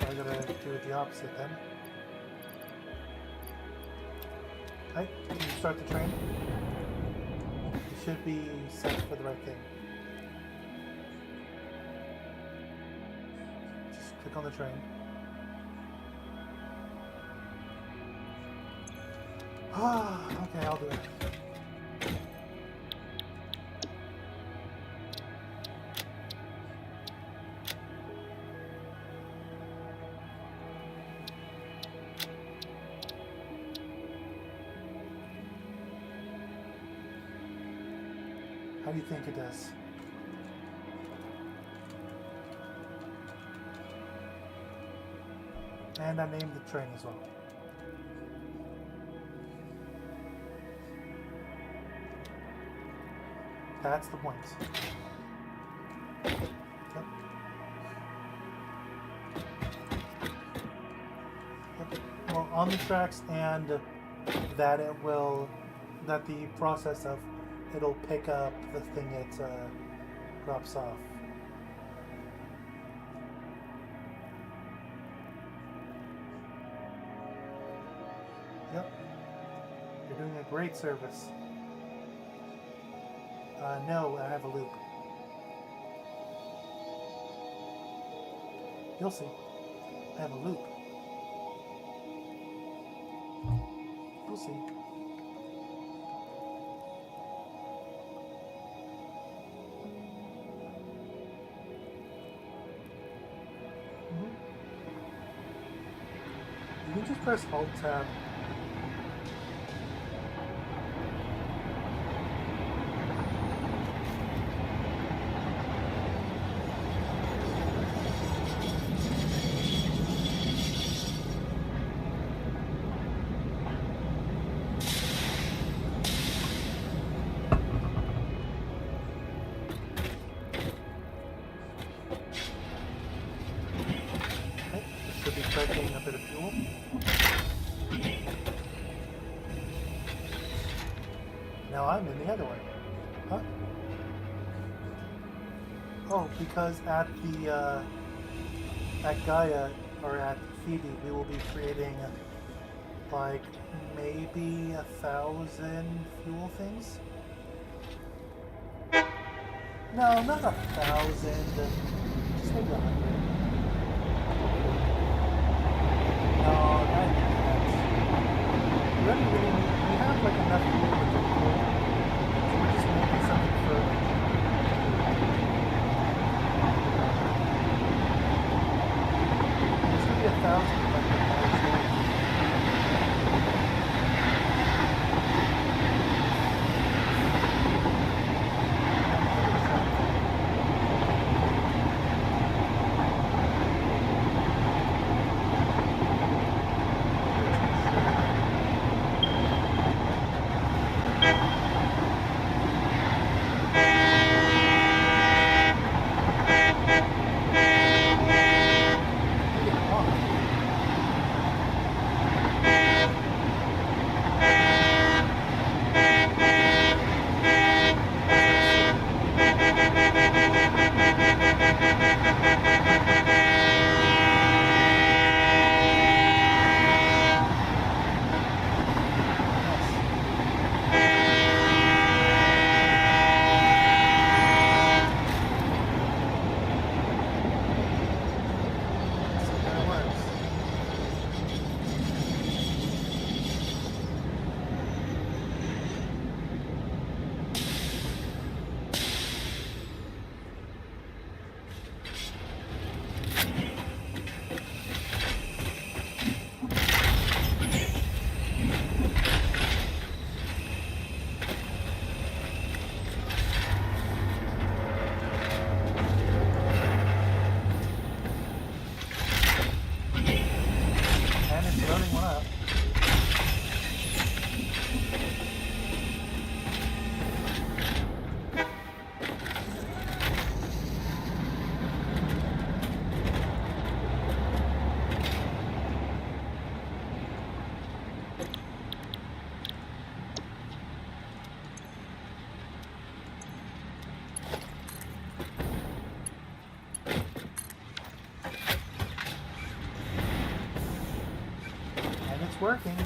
So I gotta do it the opposite then. Right, can you start the train? It should be set for the right thing. Just click on the train. Ah, okay, I'll do it. How do you think it does? And I named the train as well. That's the point. Yep. Yep. Well, on the tracks, and that that the process of it'll pick up the thing it drops off. Yep. You're doing a great service. No, I have a loop. You'll see. I have a loop. You'll see. You can just press Alt Tab. Should be taking a bit of fuel. Now I'm in the other way. Huh? Oh, because at the at Gaia or at Phoebe, we will be creating like maybe 1,000 fuel things. No, not 1,000. Just maybe 100. No, that really, we have like enough fuel to go forward. So we're just making something further. It's gonna be 1,000 like the working.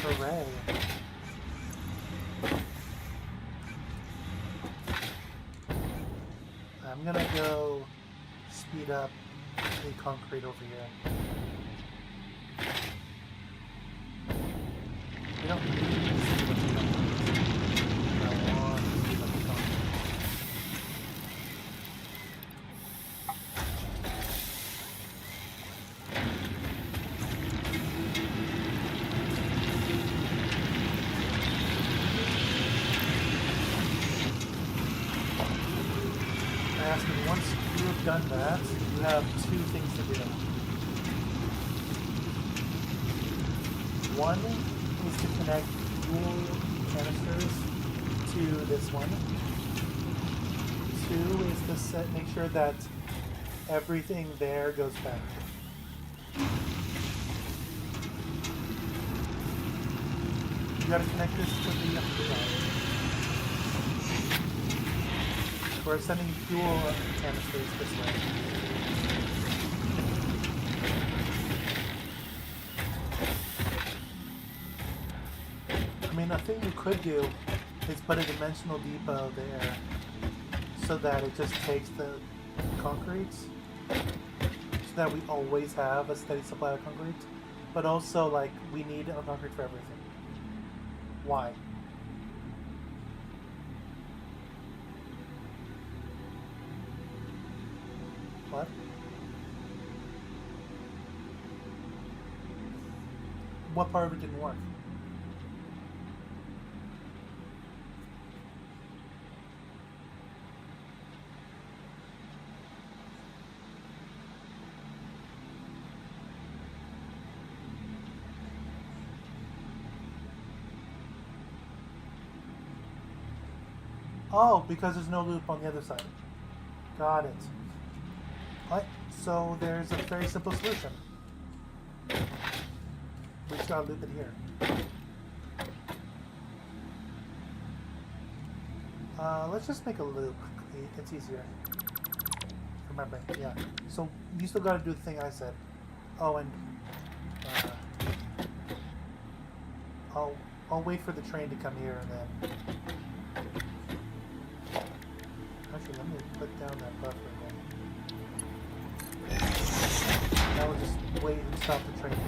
Hooray. I'm gonna go speed up the concrete over here. We don't need to speed up the concrete. I want to speed up the concrete. asking, once you have done that, you have two things to do. One is to connect fuel canisters to this one. Two is to make sure that everything there goes back. You gotta connect this to the underground. We're sending fuel canisters this way. I mean, a thing you could do is put a dimensional depot there so that it just takes the concrete, so that we always have a steady supply of concrete. But also, like, we need a concrete for everything. Why? What? What part of it didn't work? Oh, because there's no loop on the other side. Got it. Right, so there's a very simple solution. We just gotta loop it here. Let's just make a loop. It's easier. Remember, yeah. So you still gotta do the thing I said. Oh, and I'll wait for the train to come here and then. Actually, let me put down that buffer again. Now we'll just wait and stop the train here.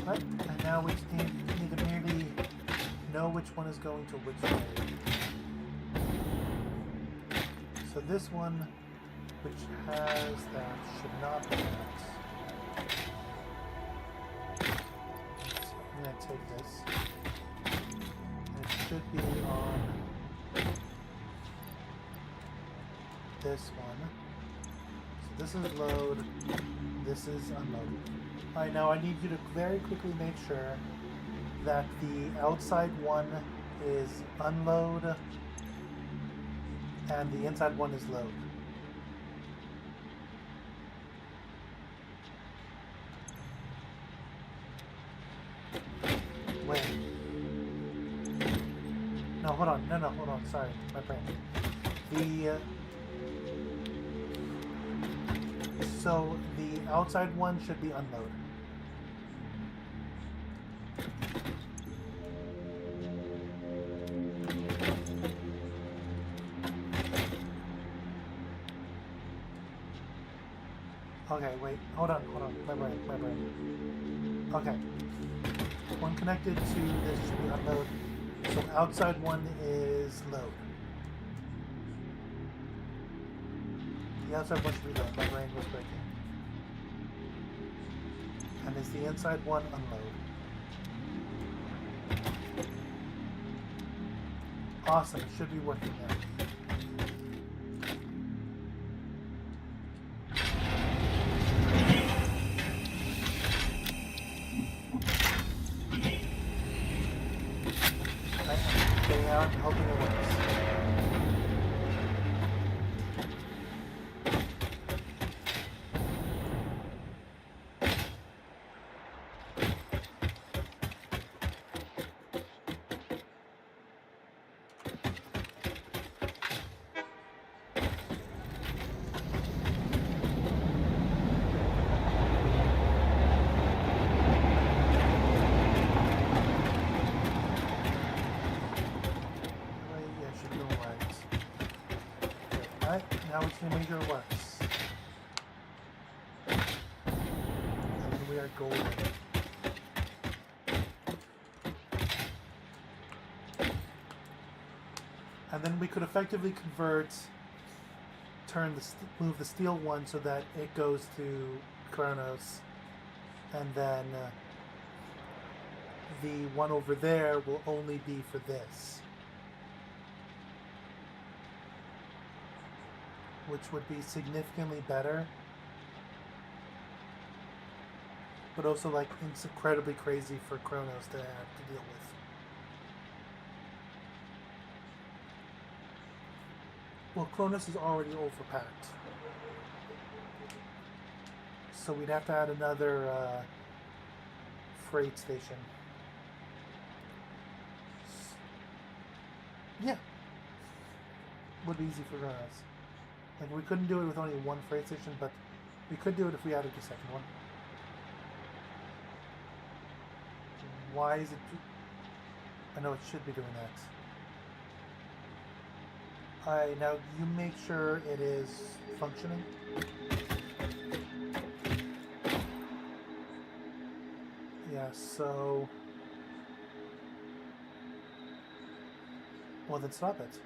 Right, and now we just need to merely know which one is going to which way. So this one, which has that, should not be that. So I'm going to take this. And it should be on this one. So this is load, this is unload. Alright, now I need you to very quickly make sure that the outside one is unload and the inside one is load. Wait. No, hold on. No, hold on. Sorry, my brain. So the outside one should be unload. Okay, wait, hold on, my brain. Okay. One connected to this should be unload. So outside one is load. The outside one should be load. My brain was breaking. And is the inside one unload? Awesome, it should be working now. They are helping it works. Now we can make sure it works. And then we are golden. And then we could effectively move the steel one so that it goes to Kronos, and then the one over there will only be for this. Which would be significantly better, but also like it's incredibly crazy for Kronos to have to deal with. Well, Kronos is already overpacked, so we'd have to add another freight station. Yeah, would be easy for Kronos. Like, we couldn't do it with only one freight station, but we could do it if we added a second one. Why is it... I know it should be doing that. Alright, now you make sure it is functioning. Yeah, so... Well, then stop it.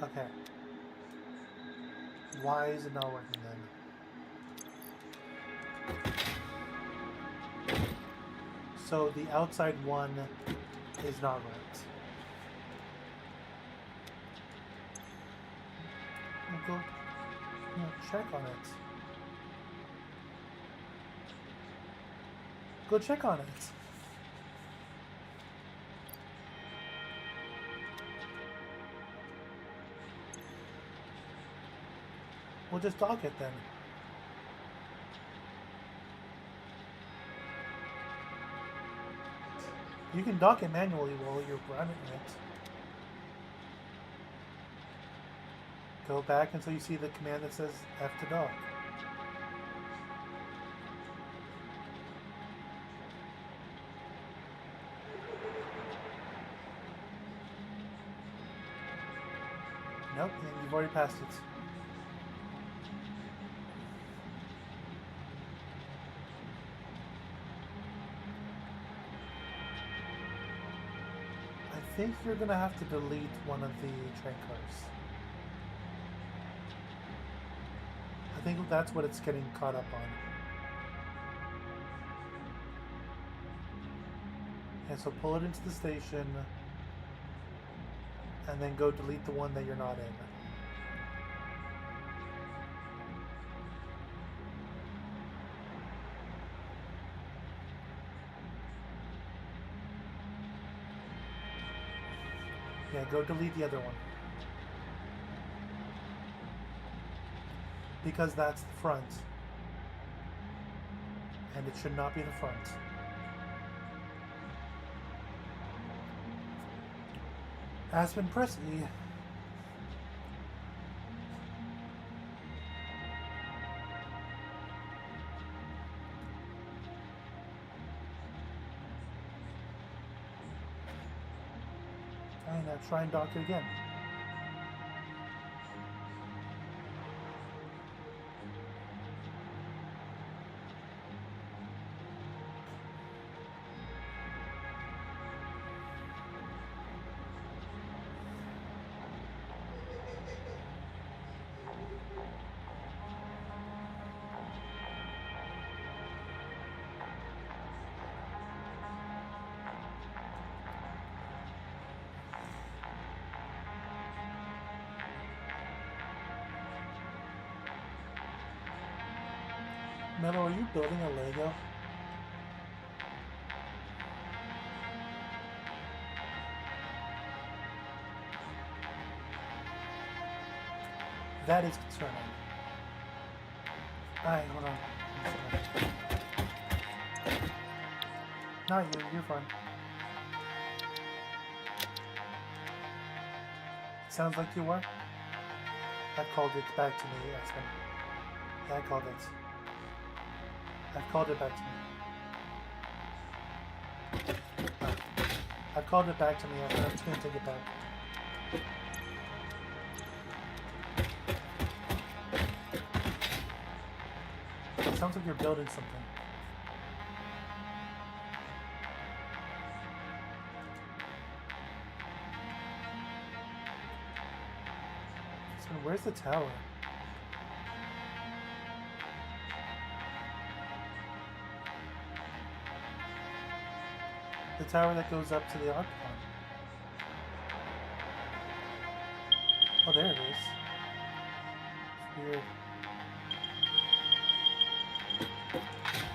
Okay. Why is it not working then? So the outside one is not right. Go check on it. Go check on it. We'll just dock it then. You can dock it manually while you're running it. Go back until you see the command that says F to dock. Nope, you've already passed it. I think you're gonna have to delete one of the train cars. I think that's what it's getting caught up on. And so pull it into the station and then go delete the one that you're not in. Yeah, go delete the other one. Because that's the front. And it should not be the front. Aspen, press E. And now try and dock it again. Mello, are you building a Lego? That is concerning. Alright, hold on. Not you, you're fine. Sounds like you were. I called it back to me, Aspen. Yeah, I called it. I've called it back to me. I've called it back to me, Aspen. I'm just gonna take it back. It sounds like you're building something. So where's the tower? The tower that goes up to the Octagon. Oh, there it is. It's weird.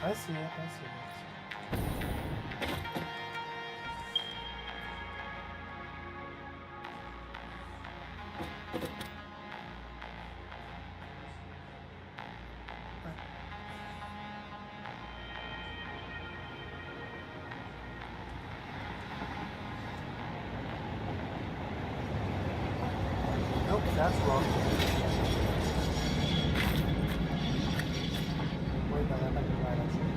I see it, I see it. Nope, that's wrong. Wait, no, that might be right, actually.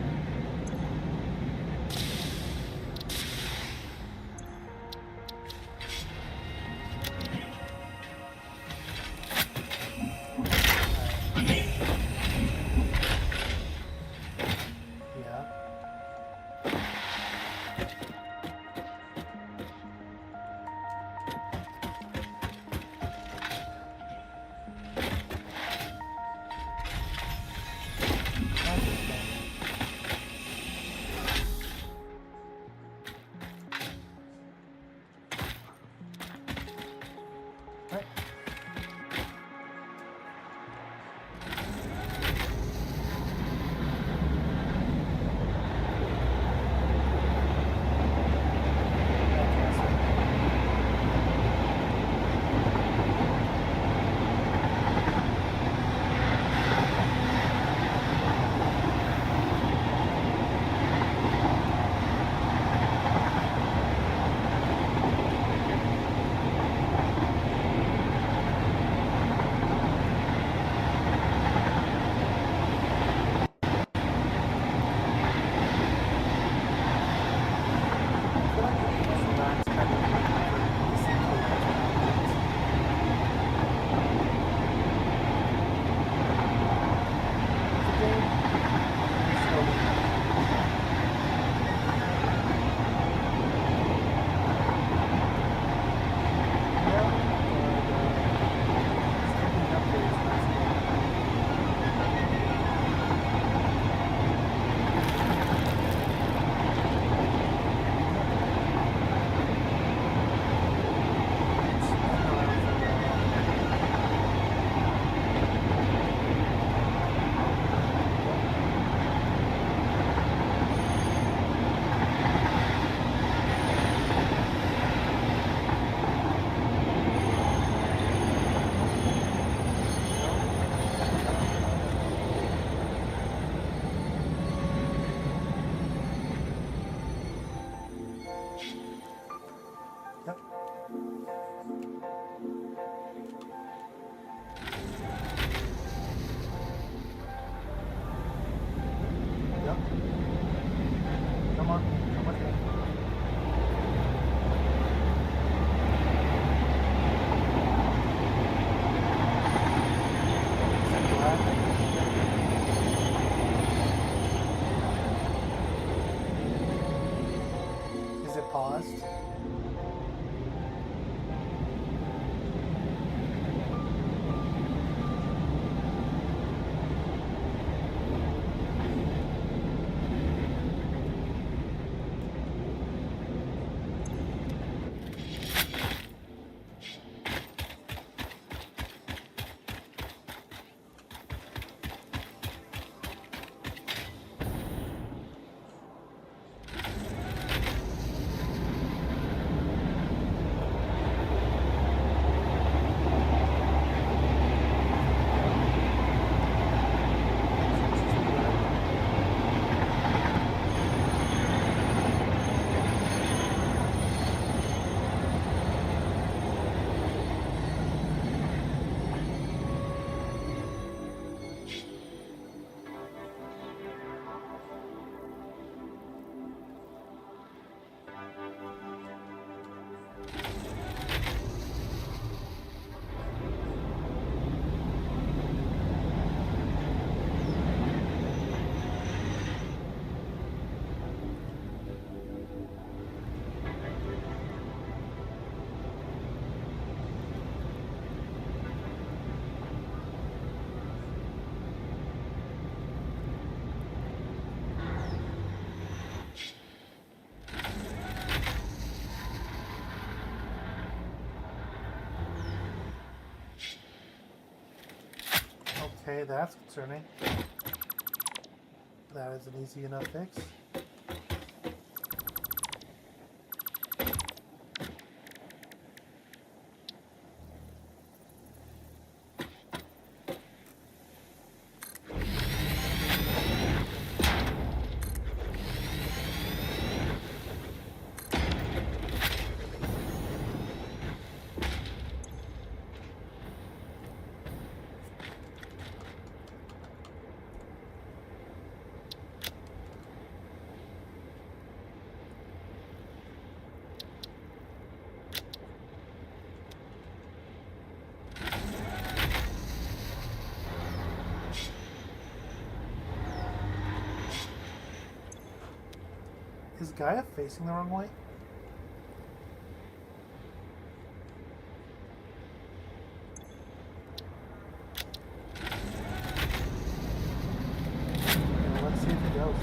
Okay, that's concerning. That is an easy enough fix. Is Gaia facing the wrong way? Yeah, let's see if it goes.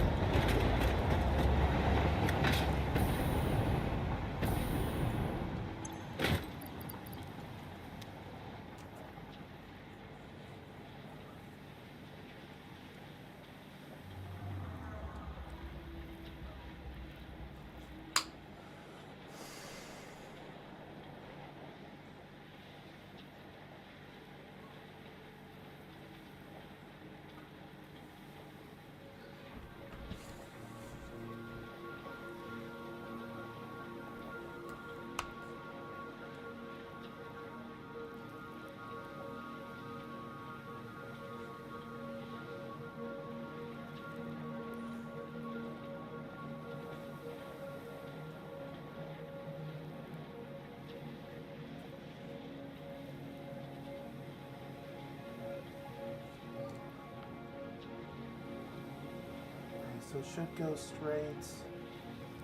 So it should go straight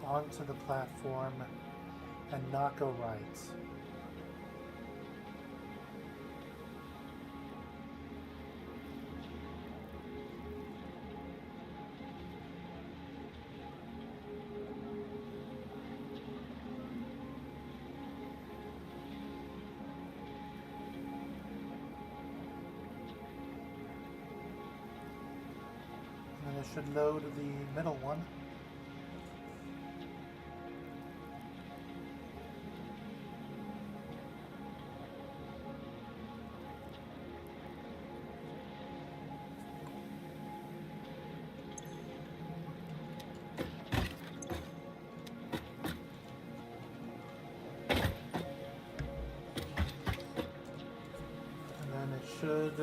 onto the platform and not go right. And it should load the middle one. And then it should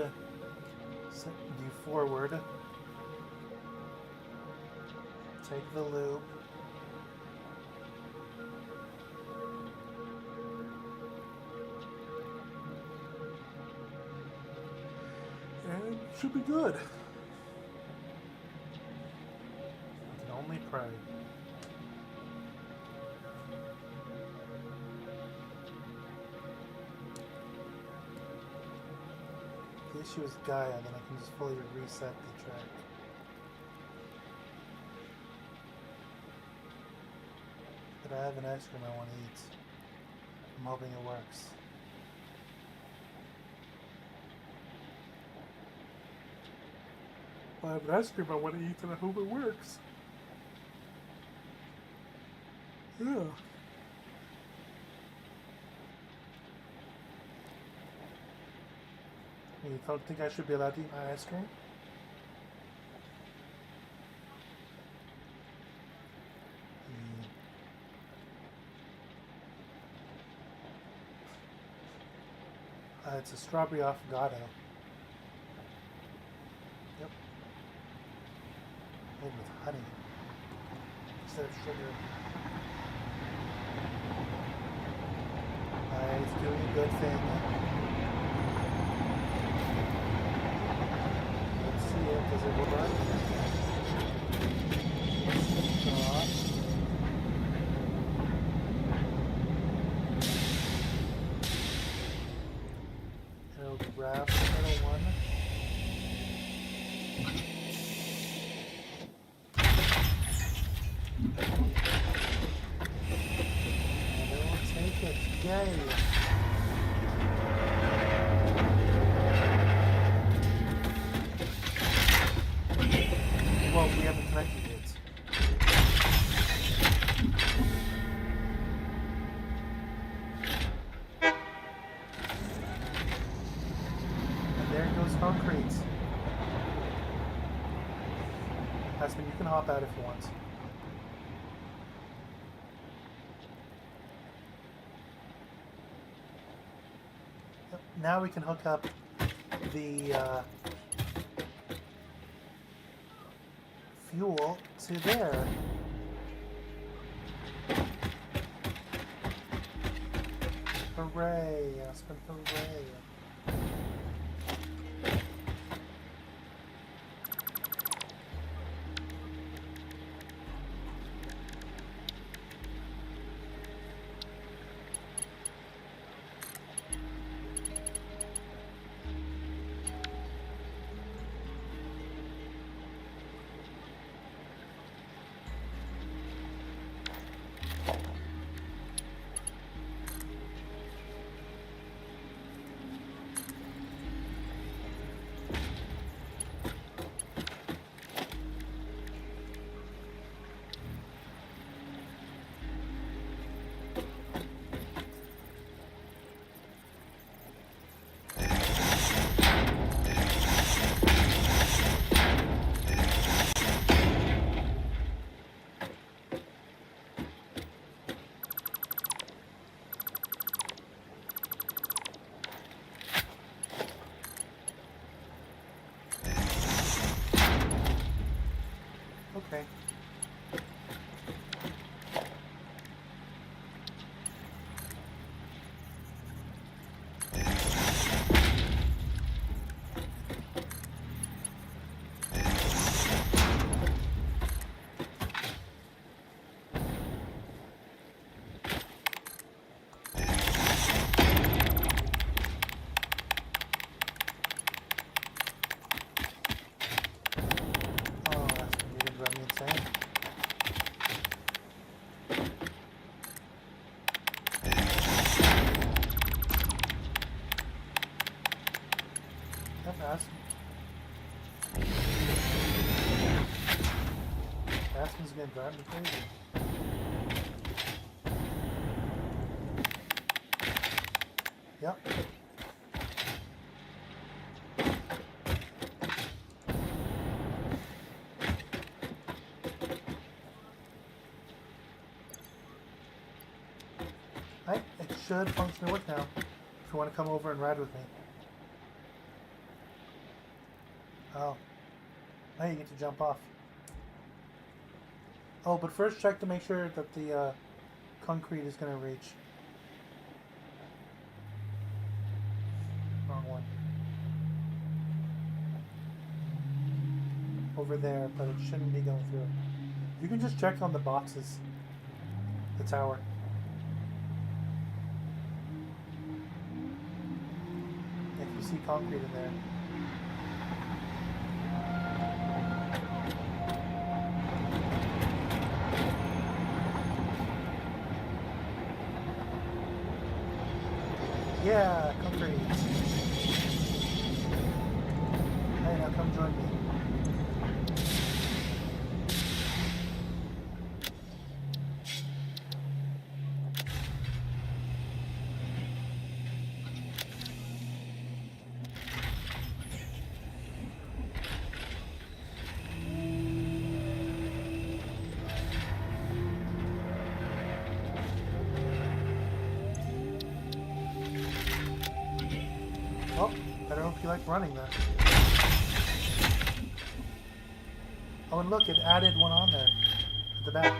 send you forward. Take the loop. And it should be good. I can only pray. The issue is Gaia, then I can just fully reset the track. But I have an ice cream I want to eat. I'm hoping it works. I have an ice cream I want to eat and I hope it works. Yeah. You don't think I should be allowed to eat my ice cream? It's a strawberry affogato. Yep. Made with honey instead of sugar. It's doing a good thing. Let's see it. Does it work? It'll grab the middle one. And it will take it. Yay! concrete. Aspen, you can hop out if you want. Yep, now we can hook up the fuel to there. Hooray, Aspen, hooray. Okay. Oh, that's gonna drive me insane. Aspen's gonna drive me crazy. Yep. Right, it should functionally work now. If you want to come over and ride with me. Oh. Now you get to jump off. Oh, but first check to make sure that the concrete is going to reach. Wrong one. Over there, but it shouldn't be going through. You can just check on the boxes. The tower. If you see concrete in there. Yeah, concrete. Hey, now come join me. Well, better hope you like running then. Oh, and look, it added one on there at the back.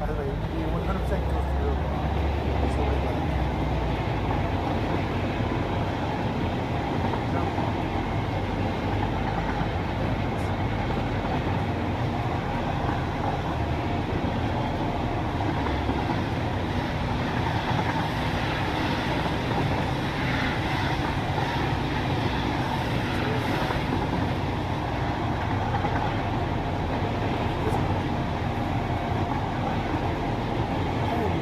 By the way, you 100% go through. So we like. Jump. Hey,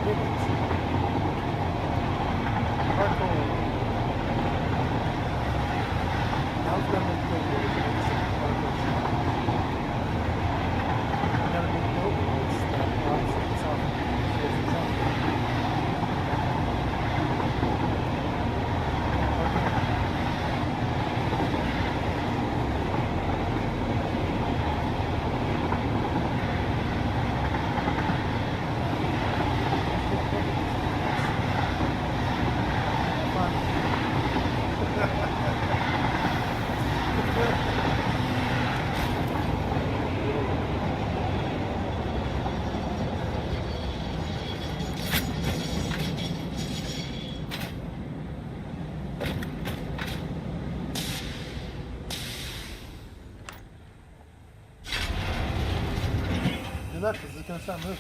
it gonna start moving?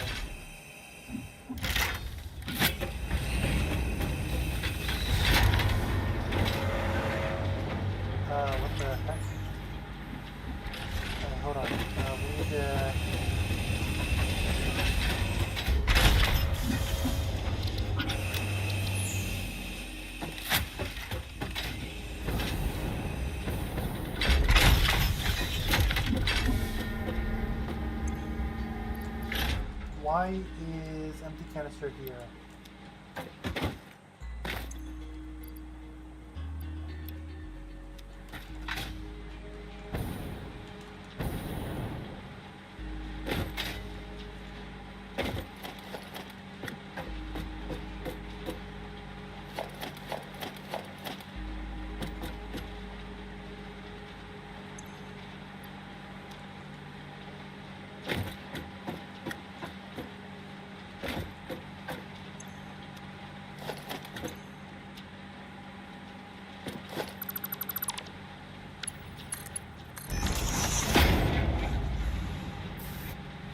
What the heck? Hold on. We need to... Why is empty canister here?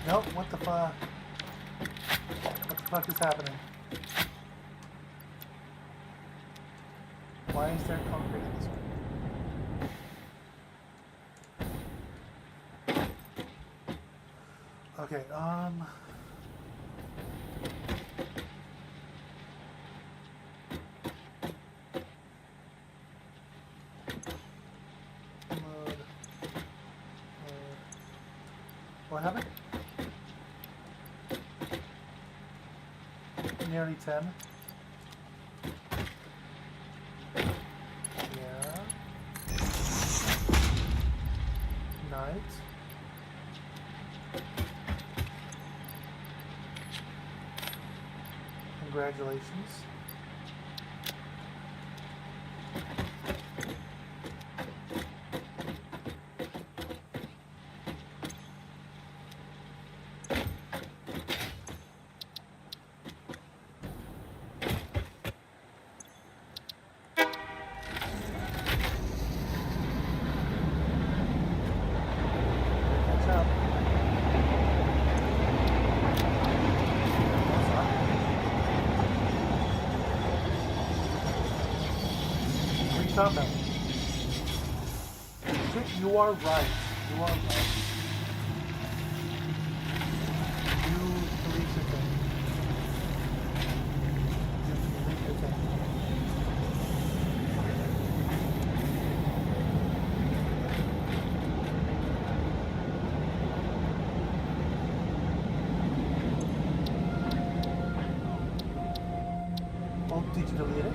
Nope, what the fuck? What the fuck is happening? Why is there concrete in this one? Okay, Load. What happened? Nearly 10. Yeah. Night. Congratulations. Combat. You are right. You are right. You believe the thing. You believe the thing. Oh, did you delete it?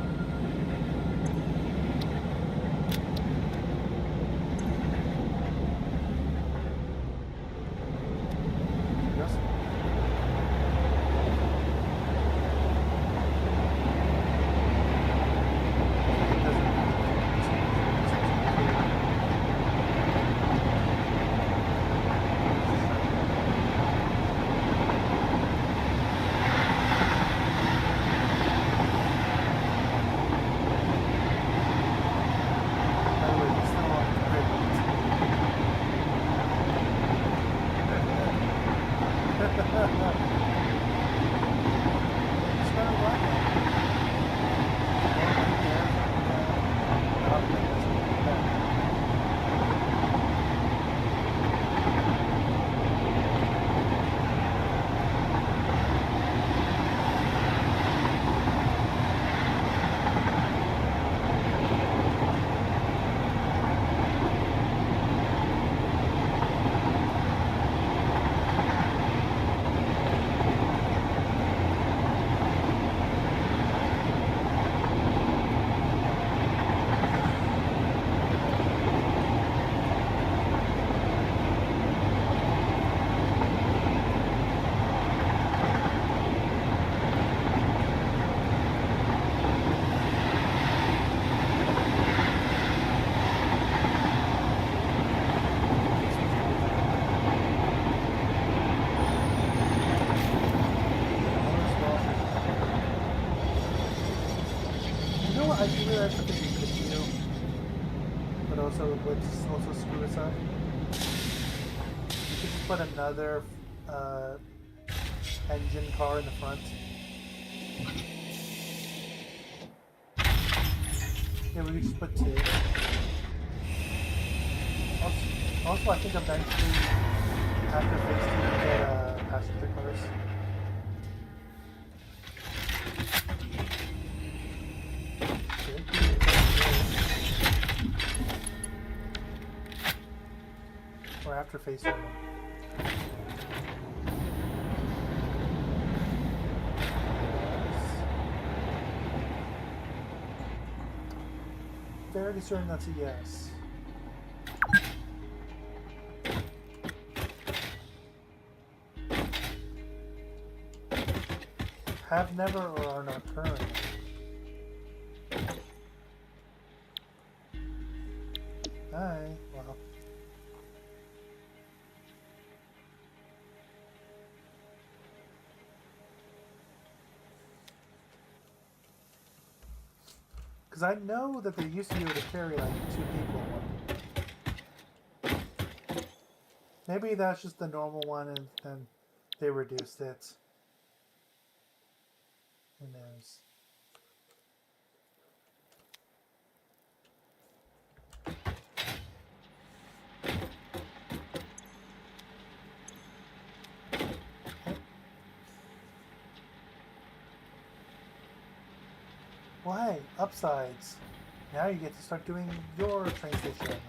I do realize something you could do, but also would also screw us up. You could just put another engine car in the front. Yeah, we could just put two. Also, I think eventually, after phase 2, we get passenger cars. Or after phase 7. Fairly certain that's a yes. Have never or are not current. Aye, well. Because I know that they used to be able to carry like 2 people in one. Maybe that's just the normal one and then they reduced it. Who knows? Why? Upsides. Now you get to start doing your train station.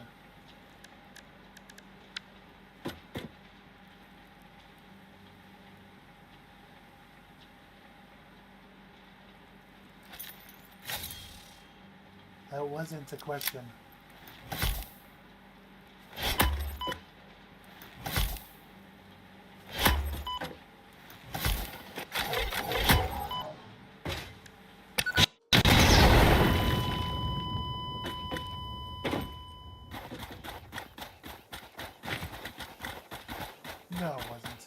That wasn't a question. No, it wasn't.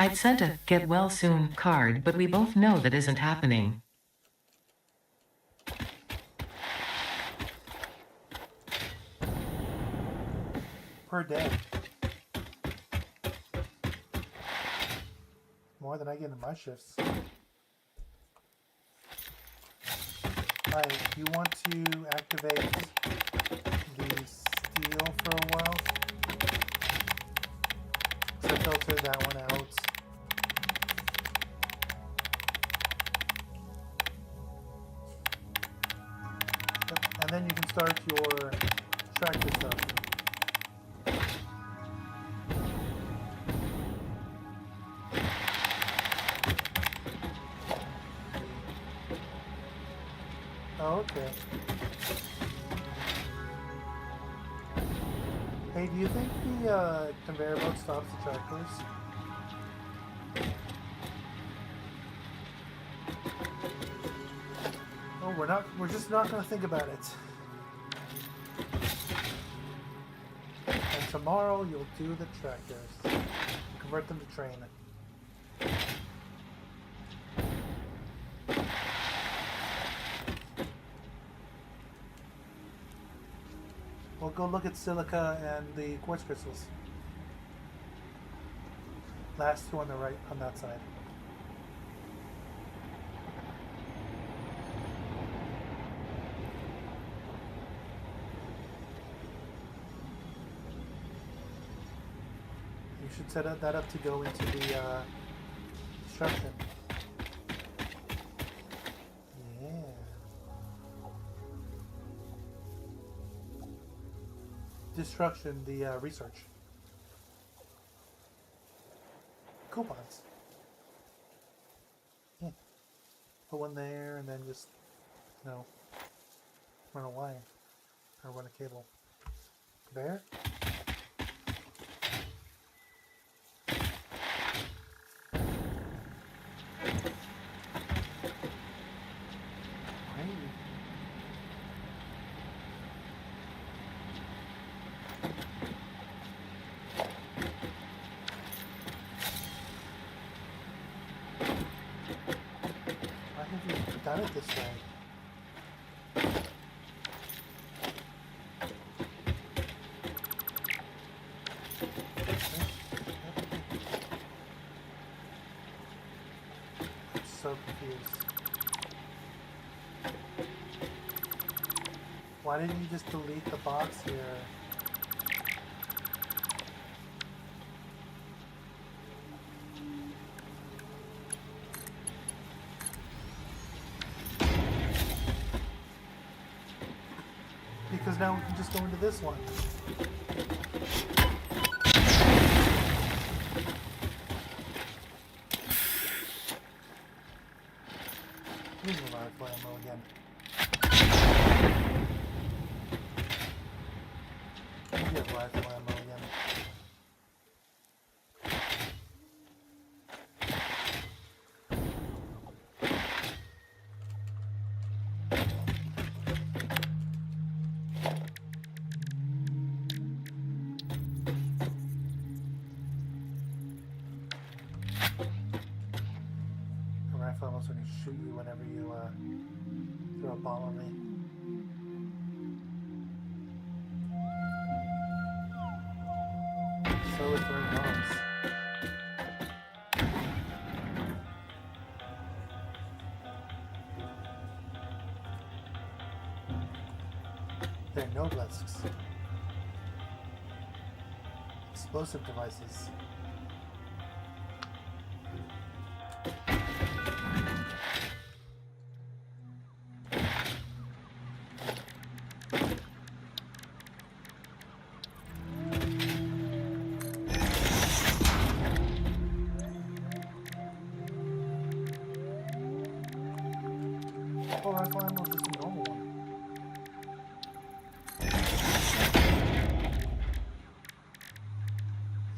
I'd sent a get well soon card, but we both know that isn't happening. Per day. More than I get in my shifts. Alright, you want to activate the steel for a while? So filter that one out. Yep. And then you can start your tractor stuff. Oh, okay. Hey, do you think the conveyor belt stops the tractors? Oh, we're just not gonna think about it. And tomorrow you'll do the tractors. Convert them to train. We'll go look at silica and the quartz crystals. Last two on the right, on that side. You should set that up to go into the destruction. Yeah. Destruction, the research. Coupons. Yeah. Put one there and then just, you know, run a wire. Or run a cable. There. Done it this way. Okay. so confused. Why didn't you just delete the box here? Because now we can just go into this one. Using rifle ammo again. Get rifle ammo again. The rifle ammo's going to shoot you whenever you throw a bomb on me. So is throwing bombs. They're noblisks. Explosive devices. Oh, rifle ammo is just a normal one.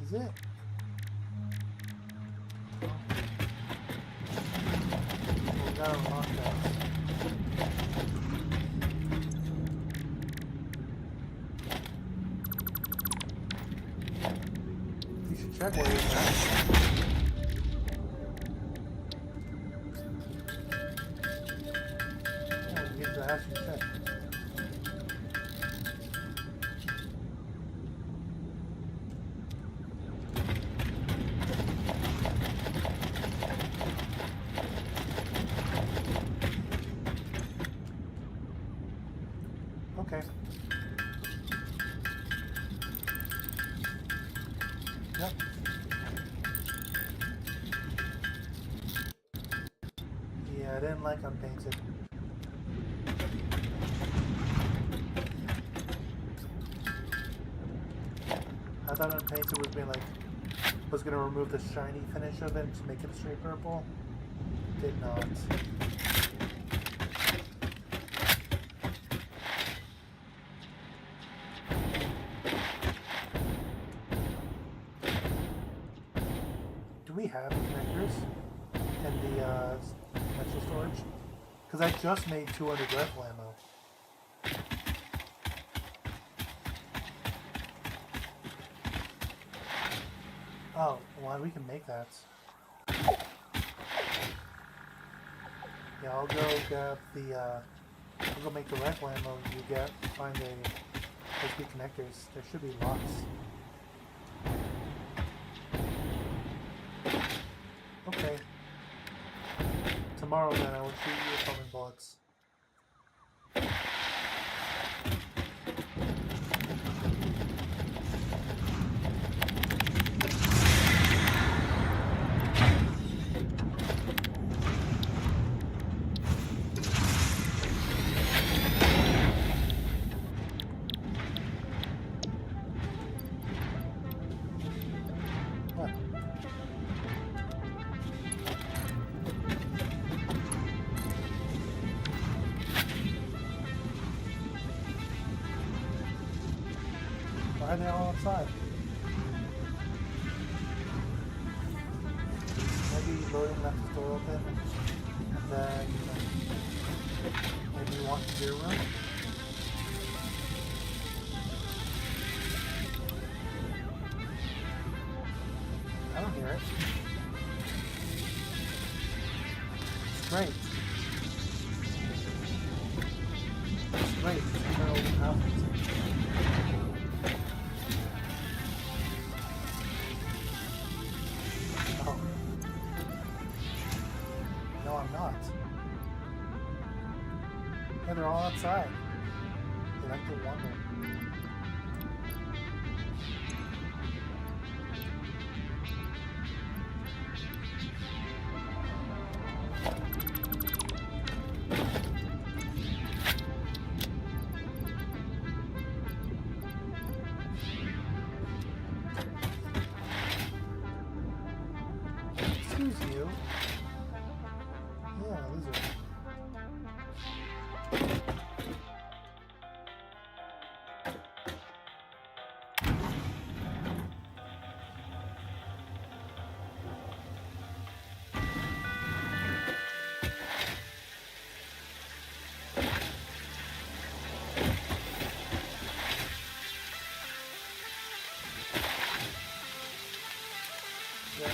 Is it? Well, we gotta unlock that. You should check where you're at. Yeah, get the hash and check. Okay. Yep. Yeah, I didn't like unpainted. I thought unpainted would be like was gonna remove the shiny finish of it and just make it a straight purple. Did not. Do we have connectors in the special storage? Because I just made 200 rifle ammo. Oh, well, we can make that. Yeah, I'll go grab the, I'll go make the rifle ammo you get, find the USB connectors. There should be lots. Okay. Tomorrow then I will shoot you with foaming bullets. What? Why are they all outside? Maybe loading left the door open and then maybe you walk into your room? I don't hear it. It's great. It's great. It's gonna open up. Oh. No, I'm not. Yeah, they're all outside. They like to wander. Excuse you. Yeah, lizard. Yeah.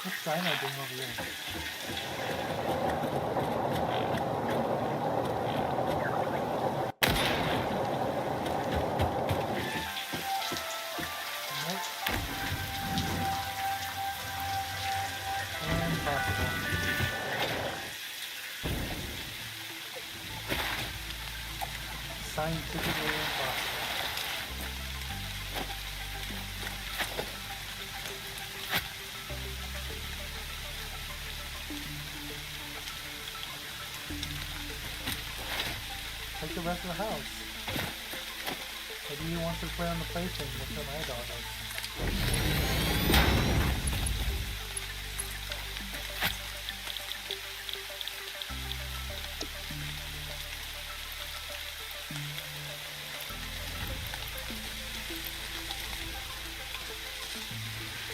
What's Dino doing over here? Nope. Impossible. Scientifically impossible. Take the rest of the house. Maybe you want to play on the plaything with some eye dogs.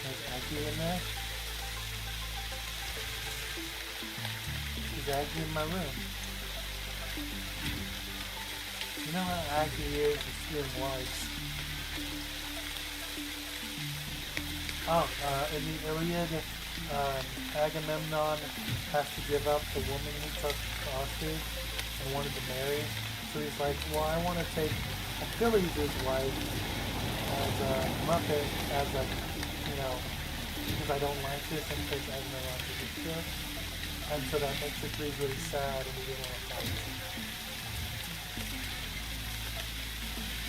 There's Aggie in there. There's Aggie in my room. You know how Aggie is with stealing lights. Oh, in the Iliad, Agamemnon has to give up the woman he took hostage and wanted to marry. So he's like, well, I want to take Achilles' wife as a Muppet, as a, you know, because I don't like this and take Agamemnon to be good. And so that makes Achilles really sad and he didn't want to fight.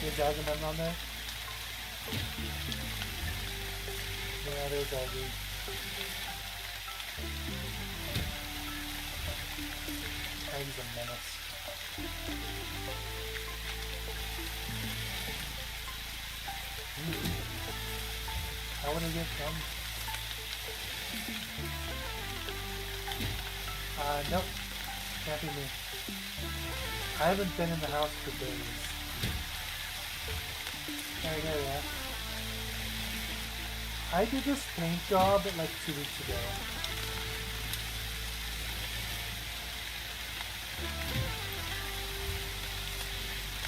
Is Agamemnon there? Yeah, there's Aggie. Aggie's a menace. How would I get from? Nope. Can't be me. I haven't been in the house for days. Yeah. I did this paint job like 2 weeks ago.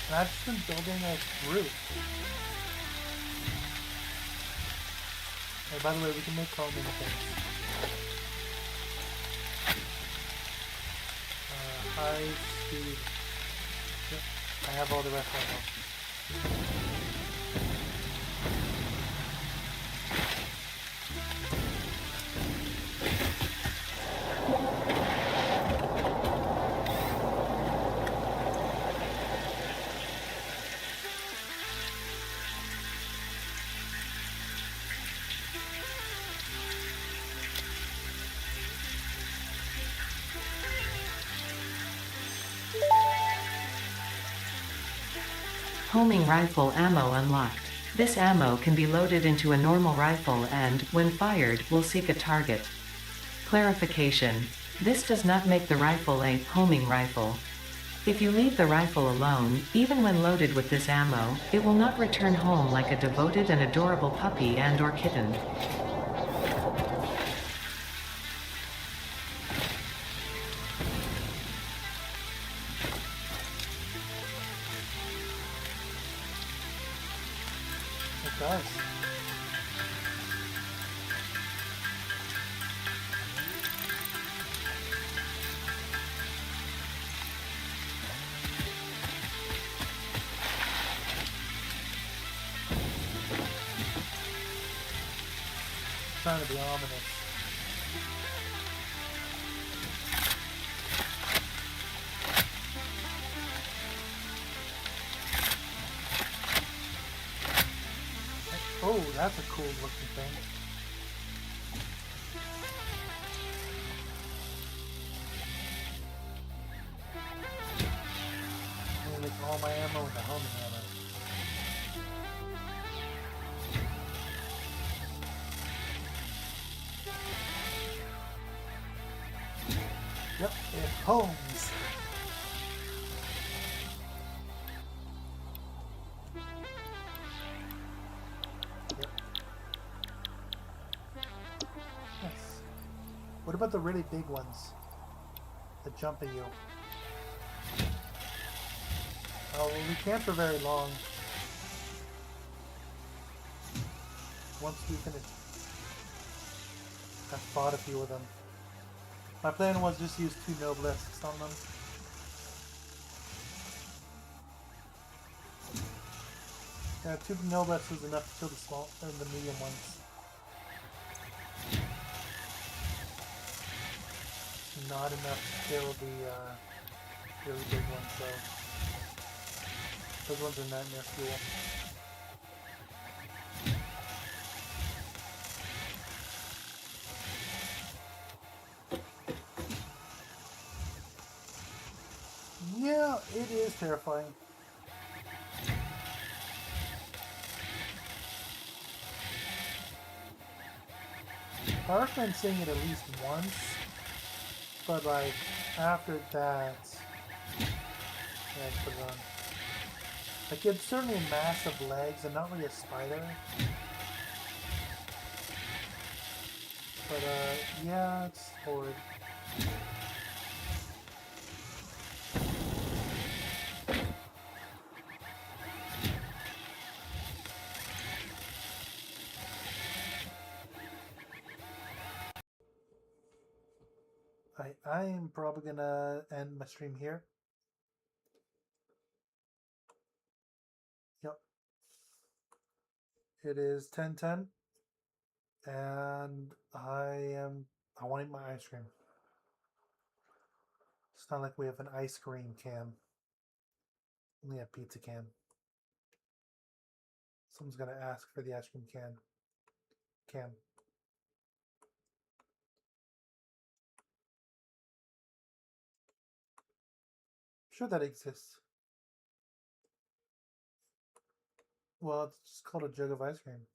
And I've just been building a roof. And by the way, we can make foam in things. High speed. Yep. I have all the rest right now. Homing rifle ammo unlocked. This ammo can be loaded into a normal rifle and, when fired, will seek a target. Clarification. This does not make the rifle a homing rifle. If you leave the rifle alone, even when loaded with this ammo, it will not return home like a devoted and adorable puppy and/or kitten. nice. Trying to be ominous. Oh, that's a cool looking thing. I'm gonna make all my ammo into homing ammo. Yep, it homes. Yep. Nice. What about the really big ones that jump at you? Oh, well, we can't for very long. Once we finish, I've fought a few of them. My plan was just use 2 Noblesques on them. Yeah, 2 Noblesques was enough to kill the small or the medium ones. Not enough to kill the really big ones, though. Those ones are nightmare fuel. Yeah, it is terrifying. I recommend seeing it at least once, but like after that, yeah, put it on. Like it's certainly massive legs and not really a spider, but yeah, it's horrid. I am probably gonna end my stream here. Yep. It is 10:10, and I want to eat my ice cream. It's not like we have an ice cream can. Only a pizza can. Someone's gonna ask for the ice cream can. I'm sure that exists. Well, it's just called a jug of ice cream.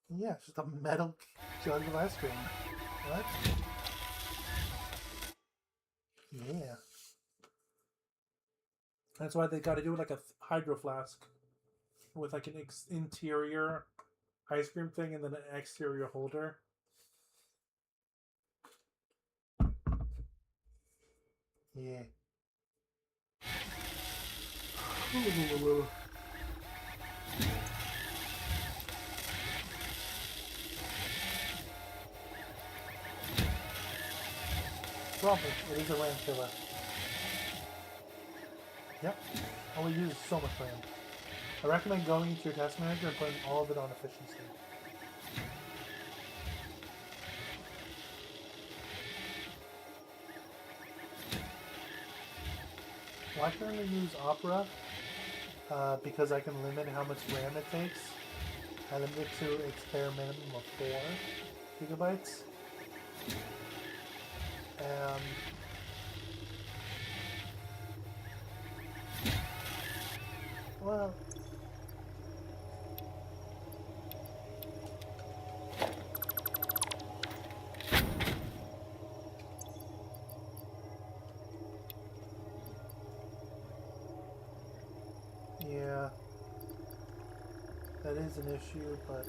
Yeah, it's just a metal jug of ice cream. What? Yeah. That's why they got to do like a hydro flask with like an interior ice cream thing and then an exterior holder. Yeah. Probably. It is a RAM killer. Yep. Only uses so much RAM. I recommend going into your task manager and putting all of it on efficiency. Well, I currently use Opera because I can limit how much RAM it takes. I limit it to its bare minimum of 4 gigabytes. And well, yeah, that is an issue, but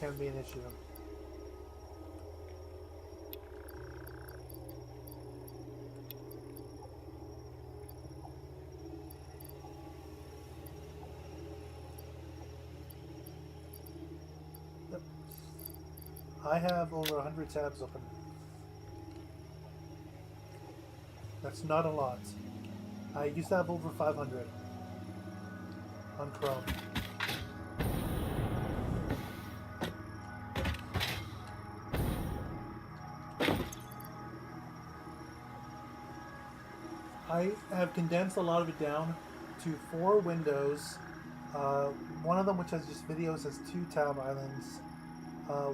can be an issue. Yep. I have over 100 tabs open. That's not a lot. I used to have over 500 on Chrome. I have condensed a lot of it down to 4 windows. One of them, which has just videos, has 2 tab islands.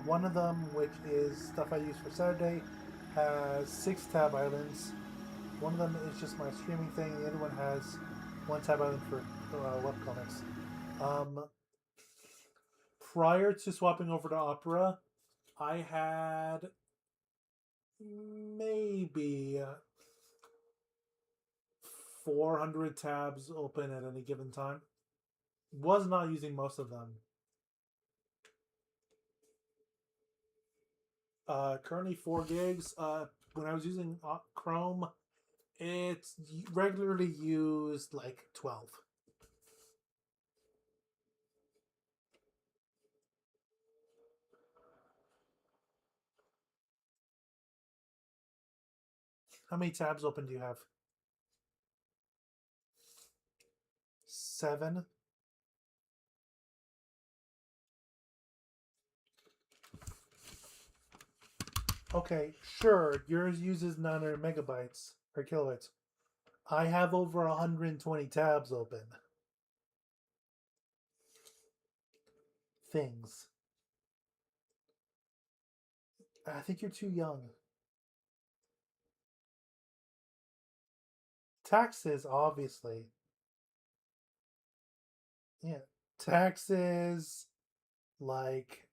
One of them, which is stuff I use for Saturday, has 6 tab islands. One of them is just my streaming thing. The other one has 1 tab island for webcomics. Prior to swapping over to Opera, I had maybe 400 tabs open at any given time. Was not using most of them. Currently 4 gigs. When I was using Chrome, it's regularly used like 12. How many tabs open do you have? 7. Okay, sure. Yours uses 900 megabytes or kilobytes. I have over 120 tabs open. Things. I think you're too young. Taxes, obviously. Yeah. Taxes, like,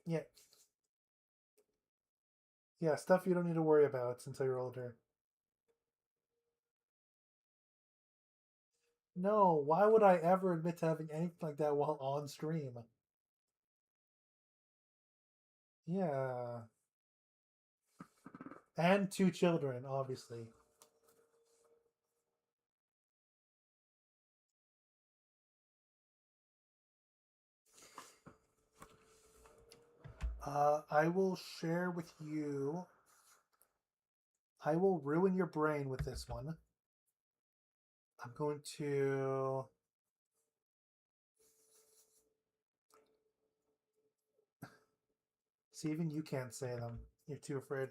yeah. Yeah, stuff you don't need to worry about until you're older. No, why would I ever admit to having anything like that while on stream? Yeah. And 2 children, obviously. I will share with you. I will ruin your brain with this one. I'm going to. See, even you can't say them. You're too afraid.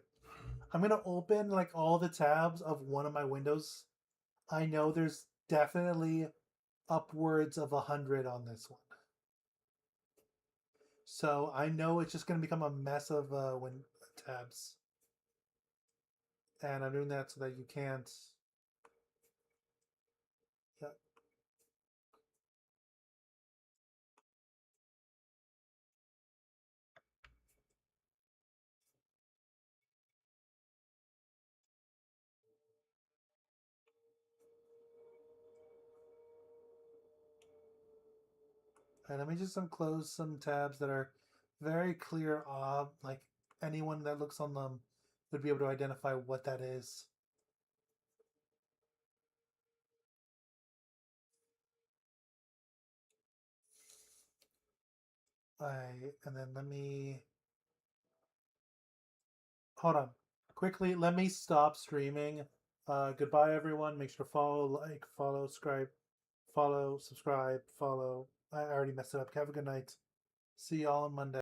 I'm going to open like all the tabs of one of my windows. I know there's definitely upwards of 100 on this one. So I know it's just going to become a mess of tabs. And I'm doing that so that you can't. Yeah. And let me just unclose some tabs that are very clear. Like anyone that looks on them would be able to identify what that is. And then let me hold on quickly. Let me stop streaming. Goodbye, everyone. Make sure to follow, like, follow, subscribe, follow. I already messed it up. Have a good night. See y'all on Monday.